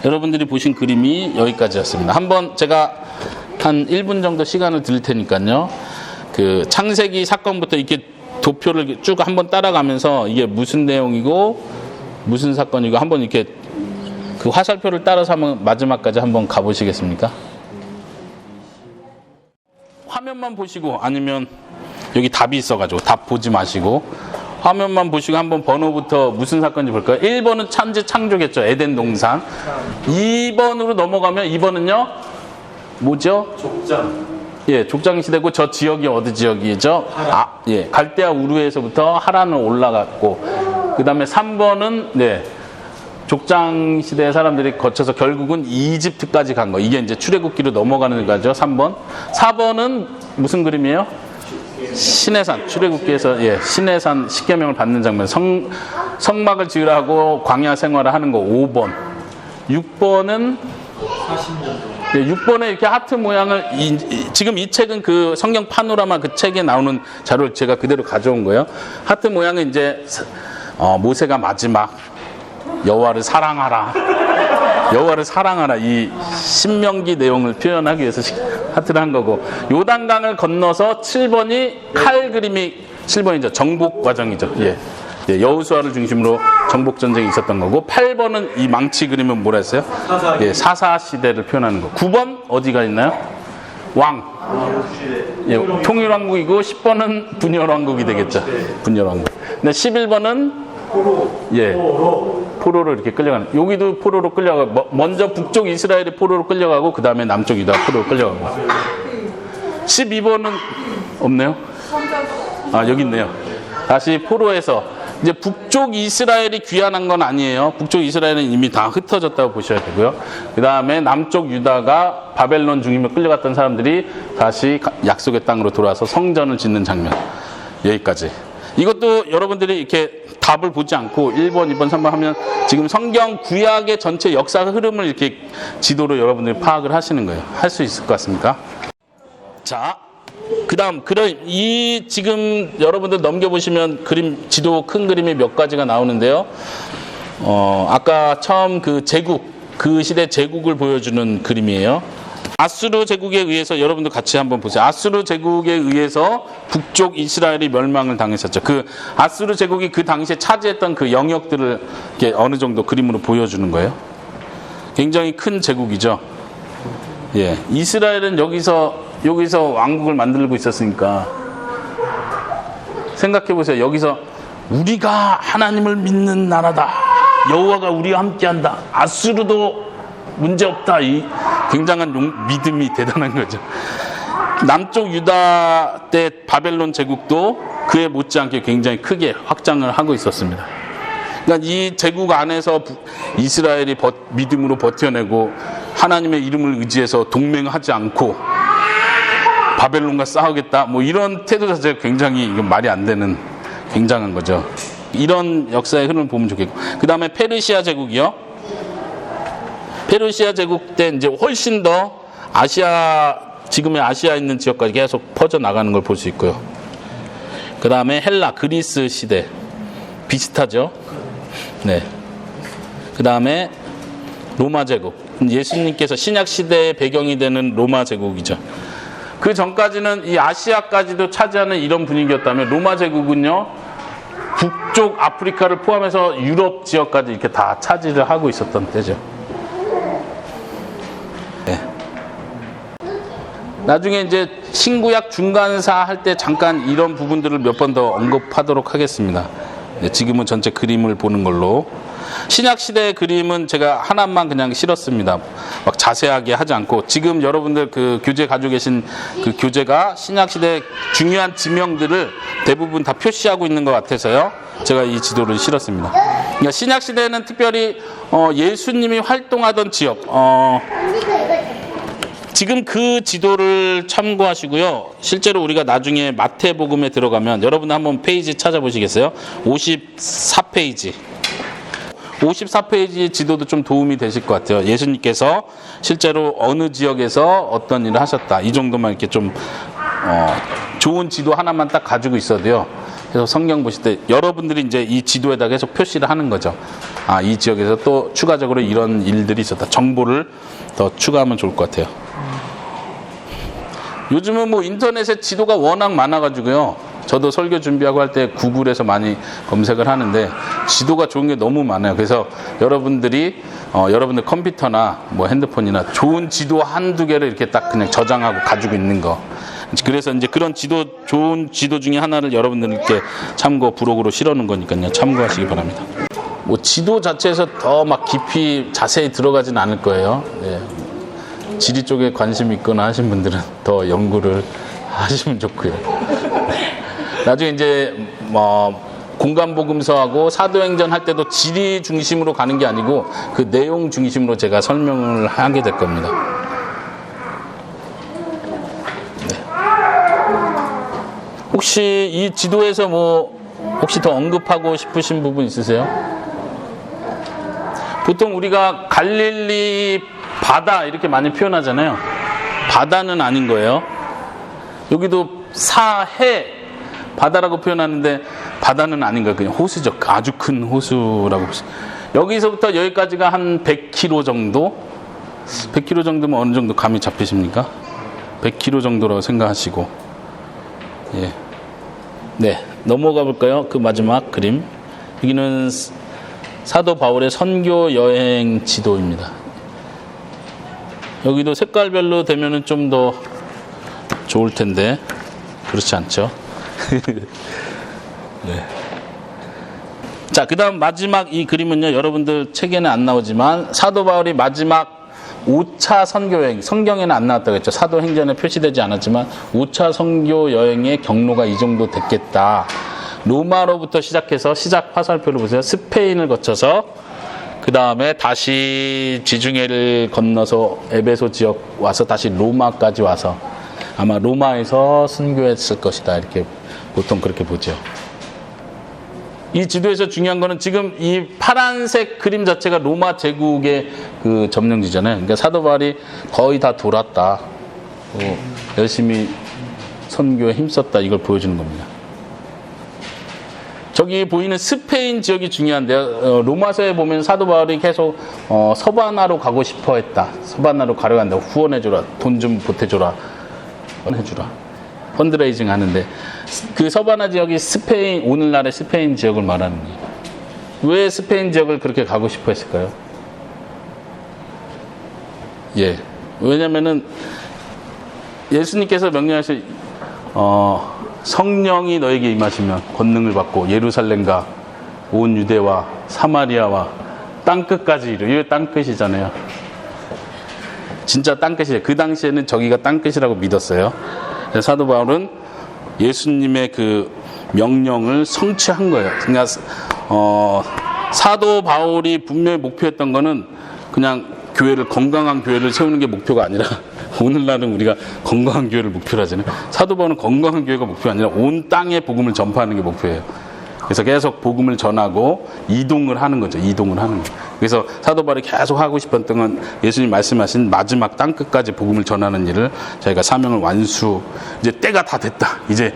여러분들이 보신 그림이 여기까지였습니다. 한번 제가 한 1분 정도 시간을 드릴 테니까요. 그 창세기 사건부터 이렇게 도표를 쭉 한번 따라가면서 이게 무슨 내용이고 무슨 사건이고 한번 이렇게 그 화살표를 따라서 한번 마지막까지 한번 가보시겠습니까? 화면만 보시고 아니면 여기 답이 있어가지고 답 보지 마시고 화면만 보시고 한번 번호부터 무슨 사건인지 볼까요? 1번은 천지 창조겠죠. 에덴 동산. 2번으로 넘어가면 2번은요? 뭐죠? 족장. 예, 족장 시대고 저 지역이 어디 지역이죠? 예, 갈대아 우르에서부터 하란으로 올라갔고 그 다음에 3번은 네, 족장 시대 사람들이 거쳐서 결국은 이집트까지 간 거. 이게 이제 출애굽기로 넘어가는 거죠. 3번. 4번은 무슨 그림이에요? 시내산. 출애굽기에서 예, 시내산 십계명을 받는 장면. 성막을 지으라고 광야 생활을 하는 거. 5번. 6번은 40년 네, 6번에 이렇게 하트 모양을 지금 이 책은 그 성경 파노라마 그 책에 나오는 자료를 제가 그대로 가져온 거예요. 하트 모양은 이제 모세가 마지막 여호와를 사랑하라. 여호와를 사랑하라. 이 신명기 내용을 표현하기 위해서 하트를 한 거고 요단강을 건너서 7번이 칼 그림이 7번이죠. 정복 과정이죠. 예. 예, 여호수아를 중심으로 정복 전쟁이 있었던 거고 8번은 이 망치 그림은 뭐라 했어요? 예, 사사 시대를 표현하는 거. 9번 어디가 있나요? 왕. 예, 통일왕국이고 10번은 분열왕국이 되겠죠. 분열왕국. 근데 11번은 예, 포로로 이렇게 끌려가는. 여기도 포로로 끌려가고 먼저 북쪽 이스라엘이 포로로 끌려가고 그 다음에 남쪽 유다 포로로 끌려가고. 12번은 없네요. 아 여기 있네요. 다시 포로에서 이제 북쪽 이스라엘이 귀환한 건 아니에요. 북쪽 이스라엘은 이미 다 흩어졌다고 보셔야 되고요. 그 다음에 남쪽 유다가 바벨론 중임에 끌려갔던 사람들이 다시 약속의 땅으로 돌아와서 성전을 짓는 장면. 여기까지. 이것도 여러분들이 이렇게 답을 보지 않고 1번, 2번, 3번 하면 지금 성경 구약의 전체 역사 흐름을 이렇게 지도로 여러분들이 파악을 하시는 거예요. 할 수 있을 것 같습니까? 자. 그 다음, 이 지금 여러분들 넘겨보시면 그림, 지도 큰 그림이 몇 가지가 나오는데요. 아까 처음 그 제국, 그 시대 제국을 보여주는 그림이에요. 아수르 제국에 의해서 여러분들 같이 한번 보세요. 아수르 제국에 의해서 북쪽 이스라엘이 멸망을 당했었죠. 그 아수르 제국이 그 당시에 차지했던 그 영역들을 이렇게 어느 정도 그림으로 보여주는 거예요. 굉장히 큰 제국이죠. 예. 이스라엘은 여기서 왕국을 만들고 있었으니까 생각해 보세요. 여기서 우리가 하나님을 믿는 나라다. 여호와가 우리와 함께한다. 아수르도 문제없다. 이 굉장한 믿음이 대단한 거죠. 남쪽 유다 때 바벨론 제국도 그에 못지않게 굉장히 크게 확장을 하고 있었습니다. 그러니까 이 제국 안에서 이스라엘이 믿음으로 버텨내고 하나님의 이름을 의지해서 동맹하지 않고 바벨론과 싸우겠다 뭐 이런 태도 자체가 굉장히 이건 말이 안 되는 굉장한 거죠. 이런 역사의 흐름을 보면 좋겠고 그 다음에 페르시아 제국이요. 페르시아 제국 때 이제 훨씬 더 지금의 아시아에 있는 지역까지 계속 퍼져나가는 걸 볼 수 있고요. 그 다음에 헬라, 그리스 시대 비슷하죠. 네. 그 다음에 로마 제국. 예수님께서 신약 시대의 배경이 되는 로마 제국이죠. 그 전까지는 이 아시아까지도 차지하는 이런 분위기였다면 로마 제국은요. 북쪽 아프리카를 포함해서 유럽 지역까지 이렇게 다 차지를 하고 있었던 때죠. 네. 나중에 이제 신구약 중간사 할 때 잠깐 이런 부분들을 몇 번 더 언급하도록 하겠습니다. 네, 지금은 전체 그림을 보는 걸로. 신약 시대의 그림은 제가 하나만 그냥 실었습니다. 막 자세하게 하지 않고 지금 여러분들 그 교재 가지고 계신 그 교재가 신약 시대 중요한 지명들을 대부분 다 표시하고 있는 것 같아서요. 제가 이 지도를 실었습니다. 그러니까 신약 시대에는 특별히 예수님이 활동하던 지역, 지금 그 지도를 참고하시고요. 실제로 우리가 나중에 마태복음에 들어가면 여러분 한번 페이지 찾아보시겠어요? 54페이지. 54페이지 지도도 좀 도움이 되실 것 같아요. 예수님께서 실제로 어느 지역에서 어떤 일을 하셨다. 이 정도만 이렇게 좀 좋은 지도 하나만 딱 가지고 있어도요. 그래서 성경 보실 때 여러분들이 이제 이 지도에다 계속 표시를 하는 거죠. 아, 이 지역에서 또 추가적으로 이런 일들이 있었다. 정보를 더 추가하면 좋을 것 같아요. 요즘은 뭐 인터넷에 지도가 워낙 많아가지고요. 저도 설교 준비하고 할 때 구글에서 많이 검색을 하는데 지도가 좋은 게 너무 많아요. 그래서 여러분들이 여러분들 컴퓨터나 뭐 핸드폰이나 좋은 지도 한두 개를 이렇게 딱 그냥 저장하고 가지고 있는 거. 그래서 이제 그런 좋은 지도 중에 하나를 여러분들께 참고 부록으로 실어놓은 거니까요. 참고하시기 바랍니다. 뭐 지도 자체에서 더 막 깊이 자세히 들어가진 않을 거예요. 네. 지리 쪽에 관심 있거나 하신 분들은 더 연구를 하시면 좋고요. 나중에 이제 공간복음서하고 사도행전 할 때도 지리 중심으로 가는 게 아니고 그 내용 중심으로 제가 설명을 하게 될 겁니다. 네. 혹시 이 지도에서 혹시 더 언급하고 싶으신 부분 있으세요? 보통 우리가 갈릴리 바다 이렇게 많이 표현하잖아요. 바다는 아닌 거예요. 여기도 사해 바다라고 표현하는데 바다는 아닌 거예요. 그냥 호수죠. 아주 큰 호수라고. 여기서부터 여기까지가 한 100km 정도? 100km 정도면 어느 정도 감이 잡히십니까? 100km 정도라고 생각하시고. 예. 네, 넘어가 볼까요? 그 마지막 그림. 여기는 사도 바울의 선교 여행 지도입니다. 여기도 색깔별로 되면은 좀 더 좋을 텐데 그렇지 않죠? 네. 자, 그 다음 마지막 이 그림은요, 여러분들 책에는 안 나오지만 사도 바울이 마지막 5차 선교 여행, 성경에는 안 나왔다고 했죠. 사도행전에 표시되지 않았지만 5차 선교 여행의 경로가 이 정도 됐겠다. 로마로부터 시작해서 시작 화살표를 보세요. 스페인을 거쳐서 그 다음에 다시 지중해를 건너서 에베소 지역 와서 다시 로마까지 와서 아마 로마에서 순교했을 것이다. 이렇게 보통 그렇게 보죠. 이 지도에서 중요한 거는 지금 이 파란색 그림 자체가 로마 제국의 그 점령지잖아요. 그러니까 사도 바울이 거의 다 돌았다. 열심히 선교에 힘썼다. 이걸 보여주는 겁니다. 저기 보이는 스페인 지역이 중요한데요. 로마서에 보면 사도 바울이 계속 서바나로 가고 싶어 했다. 서바나로 가려고 한다. 후원해줘라. 돈 좀 보태줘라. 해주라. 펀드레이징 하는데 그 서바나 지역이 스페인, 오늘날의 스페인 지역을 말하는 거예요. 왜 스페인 지역을 그렇게 가고 싶어 했을까요? 예. 왜냐면은 예수님께서 명령하신 성령이 너에게 임하시면 권능을 받고 예루살렘과 온 유대와 사마리아와 땅끝까지 이게 땅끝이잖아요. 진짜 땅끝이에요. 그 당시에는 저기가 땅끝이라고 믿었어요. 사도 바울은 예수님의 그 명령을 성취한 거예요. 그러니까 사도 바울이 분명히 목표했던 거는 그냥 건강한 교회를 세우는 게 목표가 아니라 오늘날은 우리가 건강한 교회를 목표로 하잖아요. 사도 바울은 건강한 교회가 목표가 아니라 온 땅에 복음을 전파하는 게 목표예요. 그래서 계속 복음을 전하고 이동을 하는 거죠. 이동을 하는 거예요. 그래서 사도 바울이 계속 하고 싶었던 건 예수님 말씀하신 마지막 땅끝까지 복음을 전하는 일을 저희가 사명을 이제 때가 다 됐다. 이제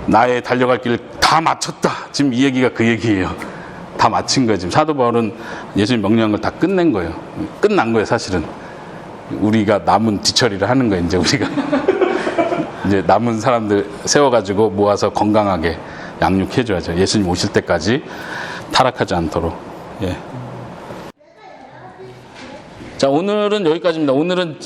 나의 달려갈 길을 다 마쳤다. 지금 이 얘기가 그 얘기예요. 다 마친 거예요. 지금 사도 바울은 예수님 명령한 걸 다 끝낸 거예요. 끝난 거예요, 사실은. 우리가 남은 뒤처리를 하는 거예요, 이제 우리가. 이제 남은 사람들 세워가지고 모아서 건강하게 양육해줘야죠. 예수님 오실 때까지 타락하지 않도록. 예. 자, 오늘은 여기까지입니다. 오늘은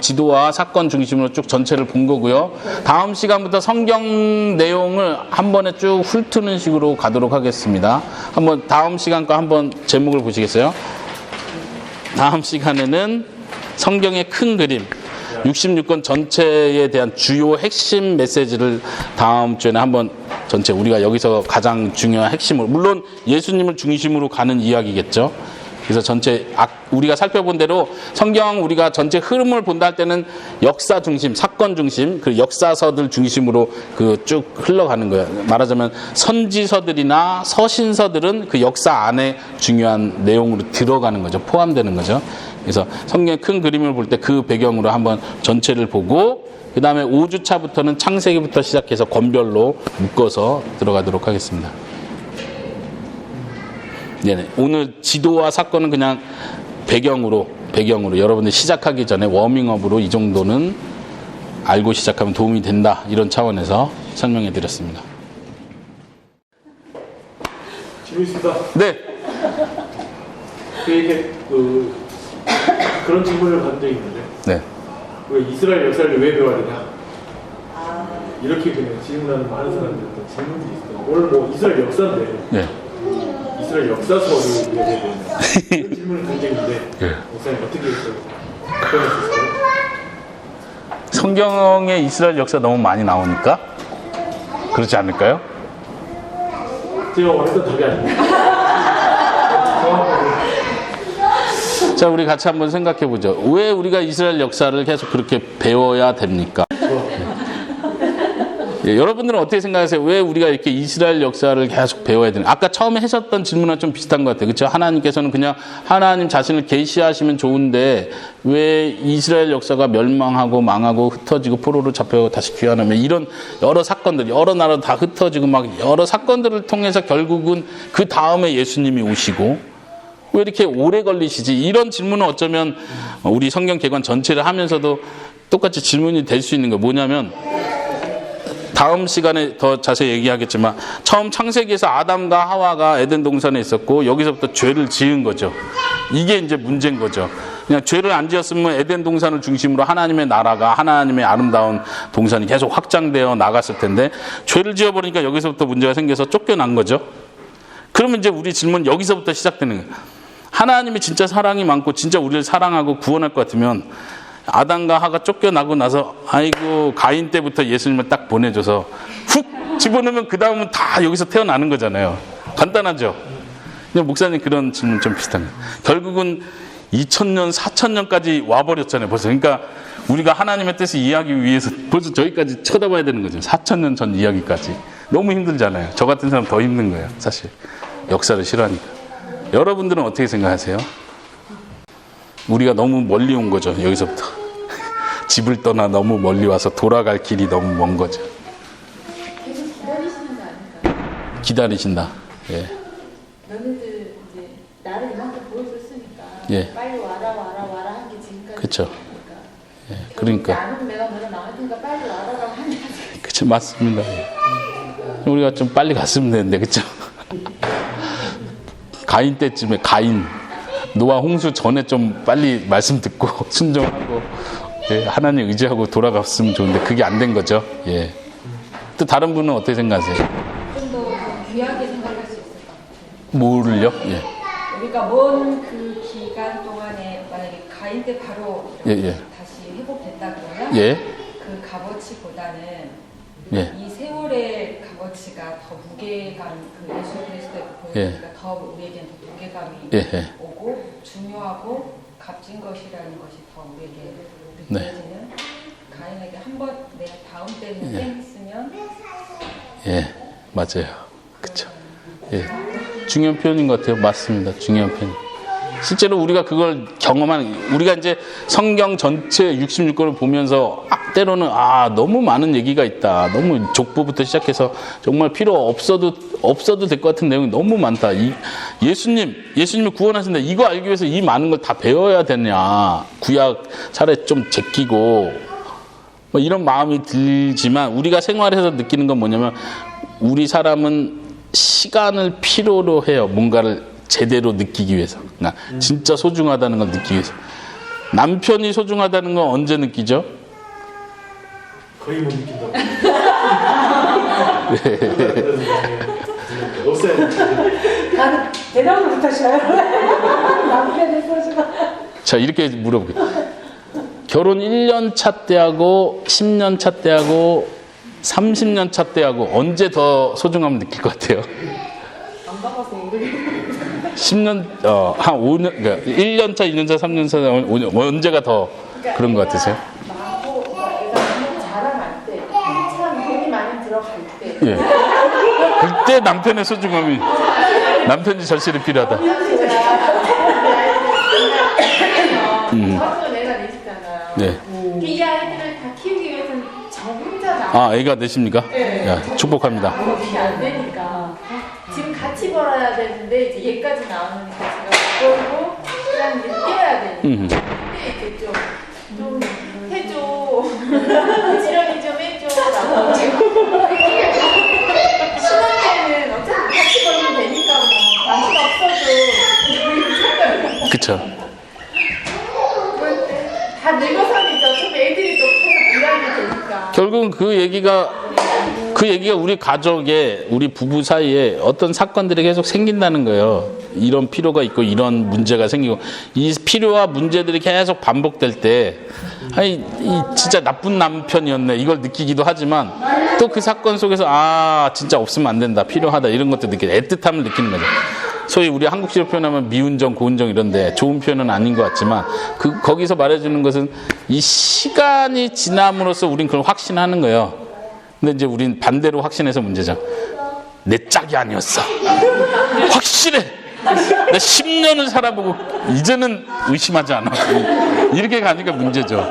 지도와 사건 중심으로 쭉 전체를 본 거고요. 다음 시간부터 성경 내용을 한 번에 쭉 훑는 식으로 가도록 하겠습니다. 한번 다음 시간 거 한번 제목을 보시겠어요? 다음 시간에는 성경의 큰 그림 66권 전체에 대한 주요 핵심 메시지를 다음 주에는 한번 전체 우리가 여기서 가장 중요한 핵심으로, 물론 예수님을 중심으로 가는 이야기겠죠. 그래서 전체 우리가 살펴본 대로 성경 우리가 전체 흐름을 본다 할 때는 역사 중심, 사건 중심, 그 역사서들 중심으로 그 쭉 흘러가는 거예요. 말하자면 선지서들이나 서신서들은 그 역사 안에 중요한 내용으로 들어가는 거죠. 포함되는 거죠. 그래서 성경의 큰 그림을 볼 때 그 배경으로 한번 전체를 보고 그 다음에 5주차부터는 창세기부터 시작해서 권별로 묶어서 들어가도록 하겠습니다. 네네. 오늘 지도와 사건은 그냥 배경으로 여러분들 시작하기 전에 워밍업으로 이 정도는 알고 시작하면 도움이 된다, 이런 차원에서 설명해 드렸습니다. 질문 있습니다. 네. 이게 그런 질문을 받은 적이 있는데, 네. 왜 이스라엘 역사를 왜 배워야 되냐? 이렇게 그냥 질문하는 많은 사람들이 질문들이 있어요. 오늘 뭐 이스라엘 역사인데, 네. 이스라엘 역사서를 왜 해야 되냐? 이런 질문을 본 적이 있는데, 목사님 어떻게 답변하셨어요? 성경에 이스라엘 역사 너무 많이 나오니까 그렇지 않을까요? 제가 원했던 답이 아닙니다. 자, 우리 같이 한번 생각해 보죠. 왜 우리가 이스라엘 역사를 계속 그렇게 배워야 됩니까? 예, 여러분들은 어떻게 생각하세요? 왜 우리가 이렇게 이스라엘 역사를 계속 배워야 되나? 아까 처음에 하셨던 질문과 좀 비슷한 것 같아요. 그렇죠? 하나님께서는 그냥 하나님 자신을 계시하시면 좋은데 왜 이스라엘 역사가 멸망하고 망하고 흩어지고 포로로 잡혀가고 다시 귀환하면 이런 여러 사건들, 여러 나라 다 흩어지고 막 여러 사건들을 통해서 결국은 그 다음에 예수님이 오시고 왜 이렇게 오래 걸리시지? 이런 질문은 어쩌면 우리 성경 개관 전체를 하면서도 똑같이 질문이 될 수 있는 거예요. 뭐냐면 다음 시간에 더 자세히 얘기하겠지만 처음 창세기에서 아담과 하와가 에덴 동산에 있었고 여기서부터 죄를 지은 거죠. 이게 이제 문제인 거죠. 그냥 죄를 안 지었으면 에덴 동산을 중심으로 하나님의 나라가, 하나님의 아름다운 동산이 계속 확장되어 나갔을 텐데 죄를 지어버리니까 여기서부터 문제가 생겨서 쫓겨난 거죠. 그러면 이제 우리 질문 여기서부터 시작되는 거예요. 하나님이 진짜 사랑이 많고 진짜 우리를 사랑하고 구원할 것 같으면 아담과 하가 쫓겨나고 나서 아이고 가인 때부터 예수님을 딱 보내줘서 훅 집어넣으면 그 다음은 다 여기서 태어나는 거잖아요. 간단하죠? 근데 목사님 그런 질문 좀 비슷한 거예요. 결국은 2000년, 4000년까지 와버렸잖아요. 벌써. 그러니까 우리가 하나님의 뜻을 이해하기 위해서 벌써 저기까지 쳐다봐야 되는 거죠. 4000년 전 이야기까지. 너무 힘들잖아요. 저 같은 사람 더 힘든 거예요. 사실. 역사를 싫어하니까. 여러분들은 어떻게 생각하세요? 우리가 너무 멀리 온 거죠. 여기서부터. 집을 떠나 너무 멀리 와서 돌아갈 길이 너무 먼 거죠. 계속 기다리시는 거 아닐까요? 기다리신다. 예. 너네들 이제 나를 이만큼 보여줬으니까 예. 빨리 와라 한 게 지금까지. 그쵸. 예. 그러니까. 그러니까. 나는 내가 뭐가 나올 테니까 빨리 와라라고 하는 거지. 그쵸. 맞습니다. 예. 우리가 좀 빨리 갔으면 되는데, 그쵸? 가인 때쯤에 노아 홍수 전에 좀 빨리 말씀 듣고 순종하고 예, 하나님 의지하고 돌아갔으면 좋은데 그게 안 된 거죠. 예. 또 다른 분은 어떻게 생각하세요? 좀 더 귀하게 생각할 수 있을 것 같아요. 뭐를요? 예. 우리가 먼 그 기간 동안에 만약에 가인 때 바로 이렇게 다시 회복됐다 그러면 예. 그 값어치보다는 예. 이 세월의 값어치가 더 무게감, 그 예수 그리스도의 보여주니까 더 우리에게는 더 무게감이 오고 중요하고 값진 것이라는 것이 더 우리에게 느껴지는 가인에게 한번 내가 다음 때는 했으면 예, 맞아요. 그쵸. 예. 중요한 표현인 것 같아요. 맞습니다. 중요한 표현. 실제로 우리가 그걸 경험한, 우리가 이제 성경 전체 66권을 보면서 때로는 너무 많은 얘기가 있다. 너무 족보부터 시작해서 정말 필요 없어도 될 것 같은 내용이 너무 많다. 예수님을 구원하신다. 이거 알기 위해서 이 많은 걸 다 배워야 되냐. 구약 차라리 좀 제끼고 뭐 이런 마음이 들지만 우리가 생활에서 느끼는 건 뭐냐면 우리 사람은 시간을 필요로 해요. 뭔가를 제대로 느끼기 위해서. 그러니까 진짜 소중하다는 걸 느끼기 위해서. 남편이 소중하다는 건 언제 느끼죠? 거의 못 느낀다고. 나는 대답을 못하셔요. 남편의 소주가. 자, 이렇게 물어볼게요. 결혼 1년 차 때하고 10년 차 때하고 30년 차 때하고 언제 더 소중함을 느낄 것 같아요? 안 가봐서 모르겠어요. 10년, 한 5년, 그러니까 1년 차, 2년 차, 3년 차, 5년, 언제가 더 그런 것 같으세요? 나하고 애가 자라날 때, 한참 돈이 많이 들어갈 때. 예. 그때 남편의 소중함이, 남편이 절실히 필요하다. 저도 내가 넷이잖아요. 네. 이 아이들을 다 키우기 위해서는 저 혼자 나. 아, 애가 넷입니까? 네. 야, 축복합니다. 그게 안 되니까. 지금 같이 벌어야 되는데 이제 얘까지 나오니까 제가 벌고 그냥 이제 뛰어야 되니까. 근데 이제 좀 해줘. 지렁이 좀 해줘라고. 신혼 때는 어차피 같이 벌면 되니까 뭐 맛이 없어도 그쵸. 다 늙어서니까 어차피 애들이 또 커서 불량이 되니까. 결국은 그 얘기가 우리 가족에, 우리 부부 사이에 어떤 사건들이 계속 생긴다는 거예요. 이런 필요가 있고 이런 문제가 생기고 이 필요와 문제들이 계속 반복될 때 아니 이 진짜 나쁜 남편이었네 이걸 느끼기도 하지만 또 그 사건 속에서 아 진짜 없으면 안 된다 필요하다 이런 것도 느끼고 애틋함을 느끼는 거죠. 소위 우리 한국식으로 표현하면 미운정, 고운정 이런데 좋은 표현은 아닌 것 같지만 거기서 말해주는 것은 이 시간이 지남으로써 우린 그걸 확신하는 거예요. 근데 이제 우린 반대로 확신해서 문제죠. 내 짝이 아니었어. 확실해. 나 10년을 살아보고 이제는 의심하지 않아. 이렇게 가니까 문제죠.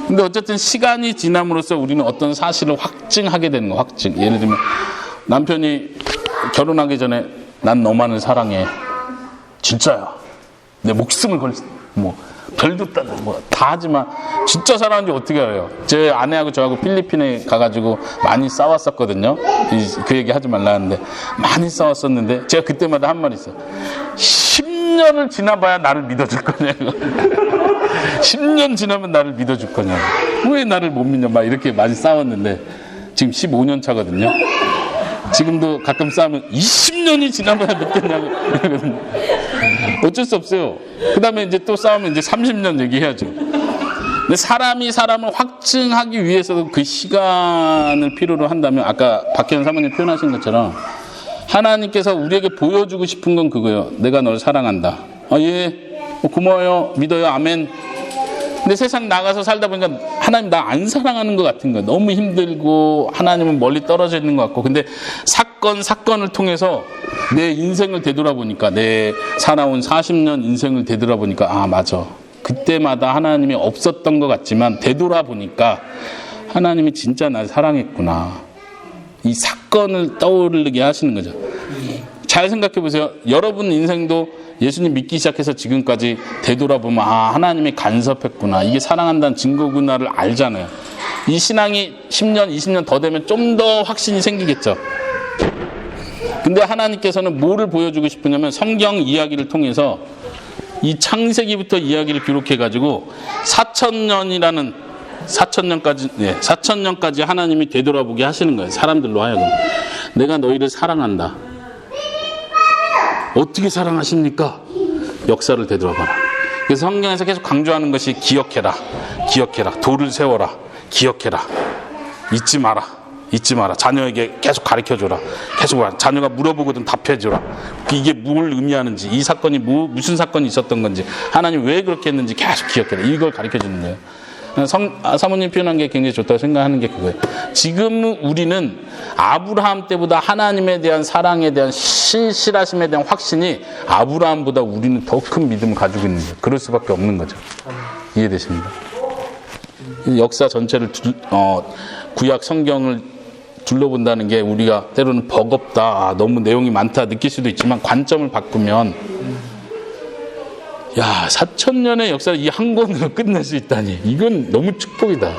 근데 어쨌든 시간이 지남으로써 우리는 어떤 사실을 확증하게 되는 거, 확증. 예를 들면 남편이 결혼하기 전에 난 너만을 사랑해. 진짜야. 내 목숨을 별도 따, 다 하지만 진짜 사랑하는지 어떻게 알아요? 제 아내하고 저하고 필리핀에 가가지고 많이 싸웠었거든요. 그 얘기 하지 말라는데 많이 싸웠었는데 제가 그때마다 한 말이 있어요. 10년을 지나봐야 나를 믿어줄 거냐고. 10년 지나면 나를 믿어줄 거냐고. 왜 나를 못 믿냐 막 이렇게 많이 싸웠는데 지금 15년 차거든요. 지금도 가끔 싸우면 20년이 지나봐야 믿겠냐고 이러거든요. 어쩔 수 없어요. 그 다음에 이제 또 싸우면 이제 30년 얘기해야죠. 근데 사람이 사람을 확증하기 위해서도 그 시간을 필요로 한다면 아까 박혜연 사모님 표현하신 것처럼 하나님께서 우리에게 보여주고 싶은 건 그거예요. 내가 널 사랑한다. 아, 예. 고마워요. 믿어요. 아멘. 근데 세상 나가서 살다 보니까 하나님 나 안 사랑하는 것 같은 거예요. 너무 힘들고 하나님은 멀리 떨어져 있는 것 같고 근데 사건을 통해서 내 인생을 되돌아보니까 내 살아온 40년 인생을 되돌아보니까 아 맞아. 그때마다 하나님이 없었던 것 같지만 되돌아보니까 하나님이 진짜 날 사랑했구나. 이 사건을 떠오르게 하시는 거죠. 잘 생각해 보세요. 여러분 인생도 예수님 믿기 시작해서 지금까지 되돌아보면 아 하나님이 간섭했구나. 이게 사랑한다는 증거구나를 알잖아요. 이 신앙이 10년, 20년 더 되면 좀 더 확신이 생기겠죠. 근데 하나님께서는 뭐를 보여주고 싶으냐면 성경 이야기를 통해서 이 창세기부터 이야기를 기록해가지고 4천년까지 하나님이 되돌아보게 하시는 거예요. 사람들로 하여금. 내가 너희를 사랑한다. 어떻게 사랑하십니까? 역사를 되돌아봐라. 그래서 성경에서 계속 강조하는 것이 기억해라. 기억해라. 돌을 세워라. 기억해라. 잊지 마라. 잊지 마라. 자녀에게 계속 가르쳐줘라. 계속 자녀가 물어보거든 답해줘라. 이게 뭘 의미하는지 이 사건이 무슨 사건이 있었던 건지 하나님 왜 그렇게 했는지 계속 기억해라. 이걸 가르쳐주는 거예요. 사모님 표현한 게 굉장히 좋다고 생각하는 게 그거예요. 지금 우리는 아브라함 때보다 하나님에 대한 사랑에 대한 신실하심에 대한 확신이 아브라함보다 우리는 더 큰 믿음을 가지고 있는 거예요. 그럴 수밖에 없는 거죠. 이해되십니까? 역사 전체를 구약 성경을 둘러본다는 게 우리가 때로는 버겁다, 너무 내용이 많다 느낄 수도 있지만 관점을 바꾸면 야 4,000년의 역사를 이 한 권으로 끝낼 수 있다니 이건 너무 축복이다.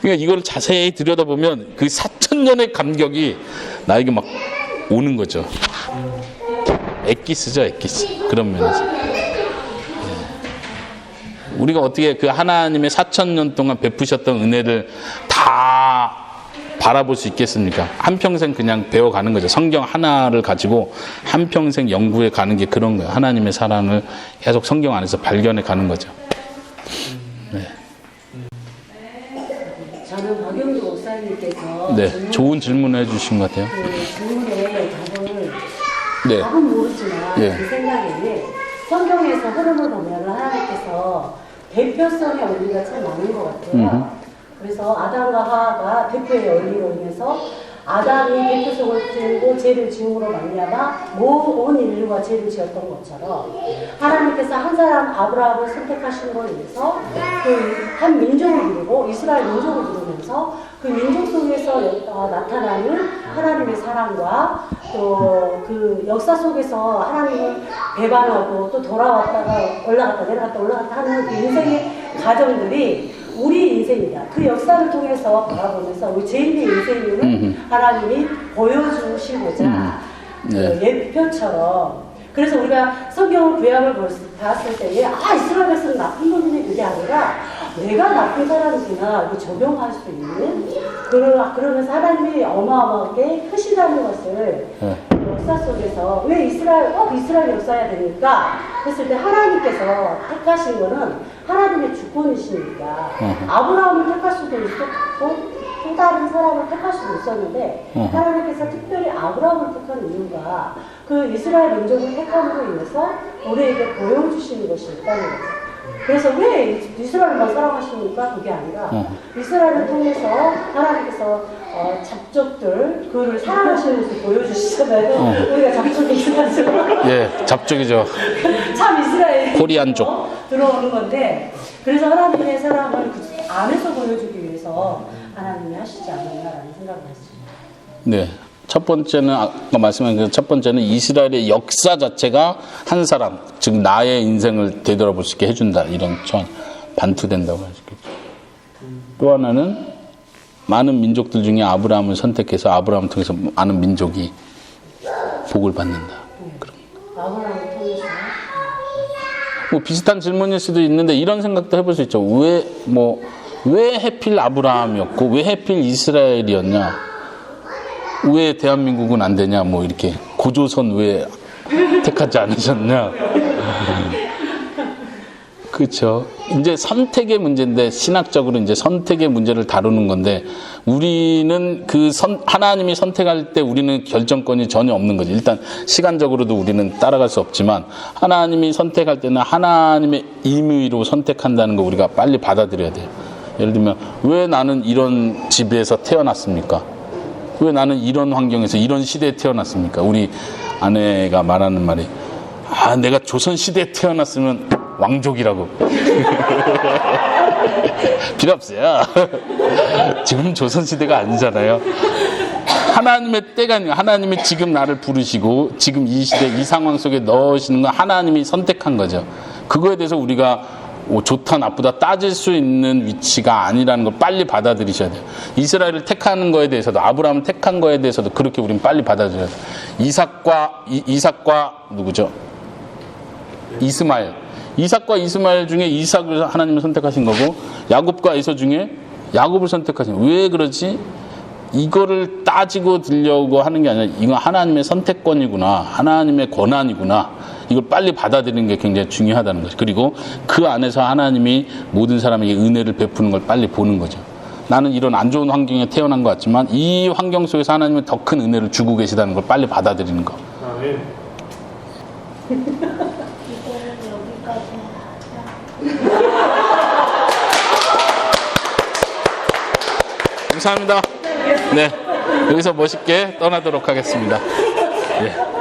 그러니까 이걸 자세히 들여다보면 그 4,000년의 감격이 나에게 막 오는 거죠. 엑기스죠, 엑기스. 그런 면에서 우리가 어떻게 그 하나님의 4,000년 동안 베푸셨던 은혜를 다 바라볼 수 있겠습니까? 한평생 그냥 배워가는 거죠. 성경 하나를 가지고 한평생 연구해 가는 게 그런 거예요. 하나님의 사랑을 계속 성경 안에서 발견해 가는 거죠. 네. 저는 박영주 목사님께서 네, 좋은 질문을 해주신 것 같아요. 그 질문에 네. 답은 모르지만 예. 제 생각에는 성경에서 흐름을 보면 하나님께서 대표성의 원리가 참 많은 것 같아요. 그래서 아담과 하와가 대표의 원리로 인해서 아담이 대표성을 지고 죄를 지음으로 말미암아 온 인류가 죄를 지었던 것처럼 하나님께서 한 사람 아브라함을 선택하신 걸로 인해서 그 한 민족을 이루고 이스라엘 민족을 이루면서 그 민족 속에서 나타나는 하나님의 사랑과 또 그 역사 속에서 하나님을 배반하고 또 돌아왔다가 올라갔다 내려갔다 올라갔다 하는 그 인생의 과정들이 우리 인생이다. 그 역사를 통해서 바라보면서 우리 죄인의 인생을 하나님이 보여주시고자 그 예표처럼 그래서 우리가 성경을 구약을 봤을 때에 이스라엘 백성은 나쁜 놈이네 그게 아니라 내가 나쁜 사람이구나 이거 적용할 수 있는 그러면서 하나님이 어마어마하게 크시다는 것을 역사 속에서 왜 이스라엘 역사해야 되니까 했을 때 하나님께서 택하신 거는 하나님의 주권이시니까 아브라함을 택할 수도 있었고 또 다른 사람을 택할 수도 있었는데 하나님께서 특별히 아브라함을 택한 이유가 그 이스라엘 민족을 택함으로 인해서 우리에게 보여주시는 것이 있다는 거죠. 그래서 왜 이스라엘만 사랑하십니까? 그게 아니라 이스라엘을 통해서 하나님께서 잡족들 그를 사랑하시는 것을 보여주시잖아요. 우리가 잡족이 있어가지고 예, 잡족이죠. 참 이스라엘 코리안족 들어오는 건데 그래서 하나님의 사랑을 그 안에서 보여주기 위해서 하나님이 하시지 않았나라는 생각을 했습니다. 네. 첫 번째는 아까 말씀하신 그 첫 번째는 이스라엘의 역사 자체가 한 사람, 즉 나의 인생을 되돌아볼 수 있게 해준다. 이런 반투된다고 할 수 있겠죠. 또 하나는 많은 민족들 중에 아브라함을 선택해서 아브라함을 통해서 많은 민족이 복을 받는다. 아브라함을 통해서 뭐 비슷한 질문일 수도 있는데 이런 생각도 해볼 수 있죠. 왜 해필 아브라함이었고 왜 해필 이스라엘이었냐? 왜 대한민국은 안 되냐? 뭐 이렇게 고조선 왜 택하지 않으셨냐? 그렇죠. 이제 선택의 문제인데 신학적으로 이제 선택의 문제를 다루는 건데 우리는 하나님이 선택할 때 우리는 결정권이 전혀 없는 거죠. 일단 시간적으로도 우리는 따라갈 수 없지만 하나님이 선택할 때는 하나님의 임의로 선택한다는 거 우리가 빨리 받아들여야 돼요. 예를 들면 왜 나는 이런 집에서 태어났습니까? 왜 나는 이런 환경에서 이런 시대에 태어났습니까? 우리 아내가 말하는 말이 내가 조선시대에 태어났으면 왕족이라고. 필요 없어요. 지금 조선시대가 아니잖아요. 하나님의 때가 아니에요. 하나님이 지금 나를 부르시고 지금 이 시대 이 상황 속에 넣으시는 건 하나님이 선택한 거죠. 그거에 대해서 우리가 좋다 나쁘다 따질 수 있는 위치가 아니라는 걸 빨리 받아들이셔야 돼요. 이스라엘을 택하는 거에 대해서도 아브라함을 택한 거에 대해서도 그렇게 우리는 빨리 받아들여야 돼요. 이삭과 누구죠? 이삭과 이스마엘 중에 이삭을 하나님을 선택하신 거고 야곱과 에서 중에 야곱을 선택하신 거예요. 왜 그러지? 이거를 따지고 들려고 하는 게 아니라 이건 하나님의 선택권이구나. 하나님의 권한이구나. 이걸 빨리 받아들이는 게 굉장히 중요하다는 거죠. 그리고 그 안에서 하나님이 모든 사람에게 은혜를 베푸는 걸 빨리 보는 거죠. 나는 이런 안 좋은 환경에 태어난 것 같지만 이 환경 속에서 하나님은 더 큰 은혜를 주고 계시다는 걸 빨리 받아들이는 거. 아멘. 감사합니다. 네, 여기서 멋있게 떠나도록 하겠습니다. 예.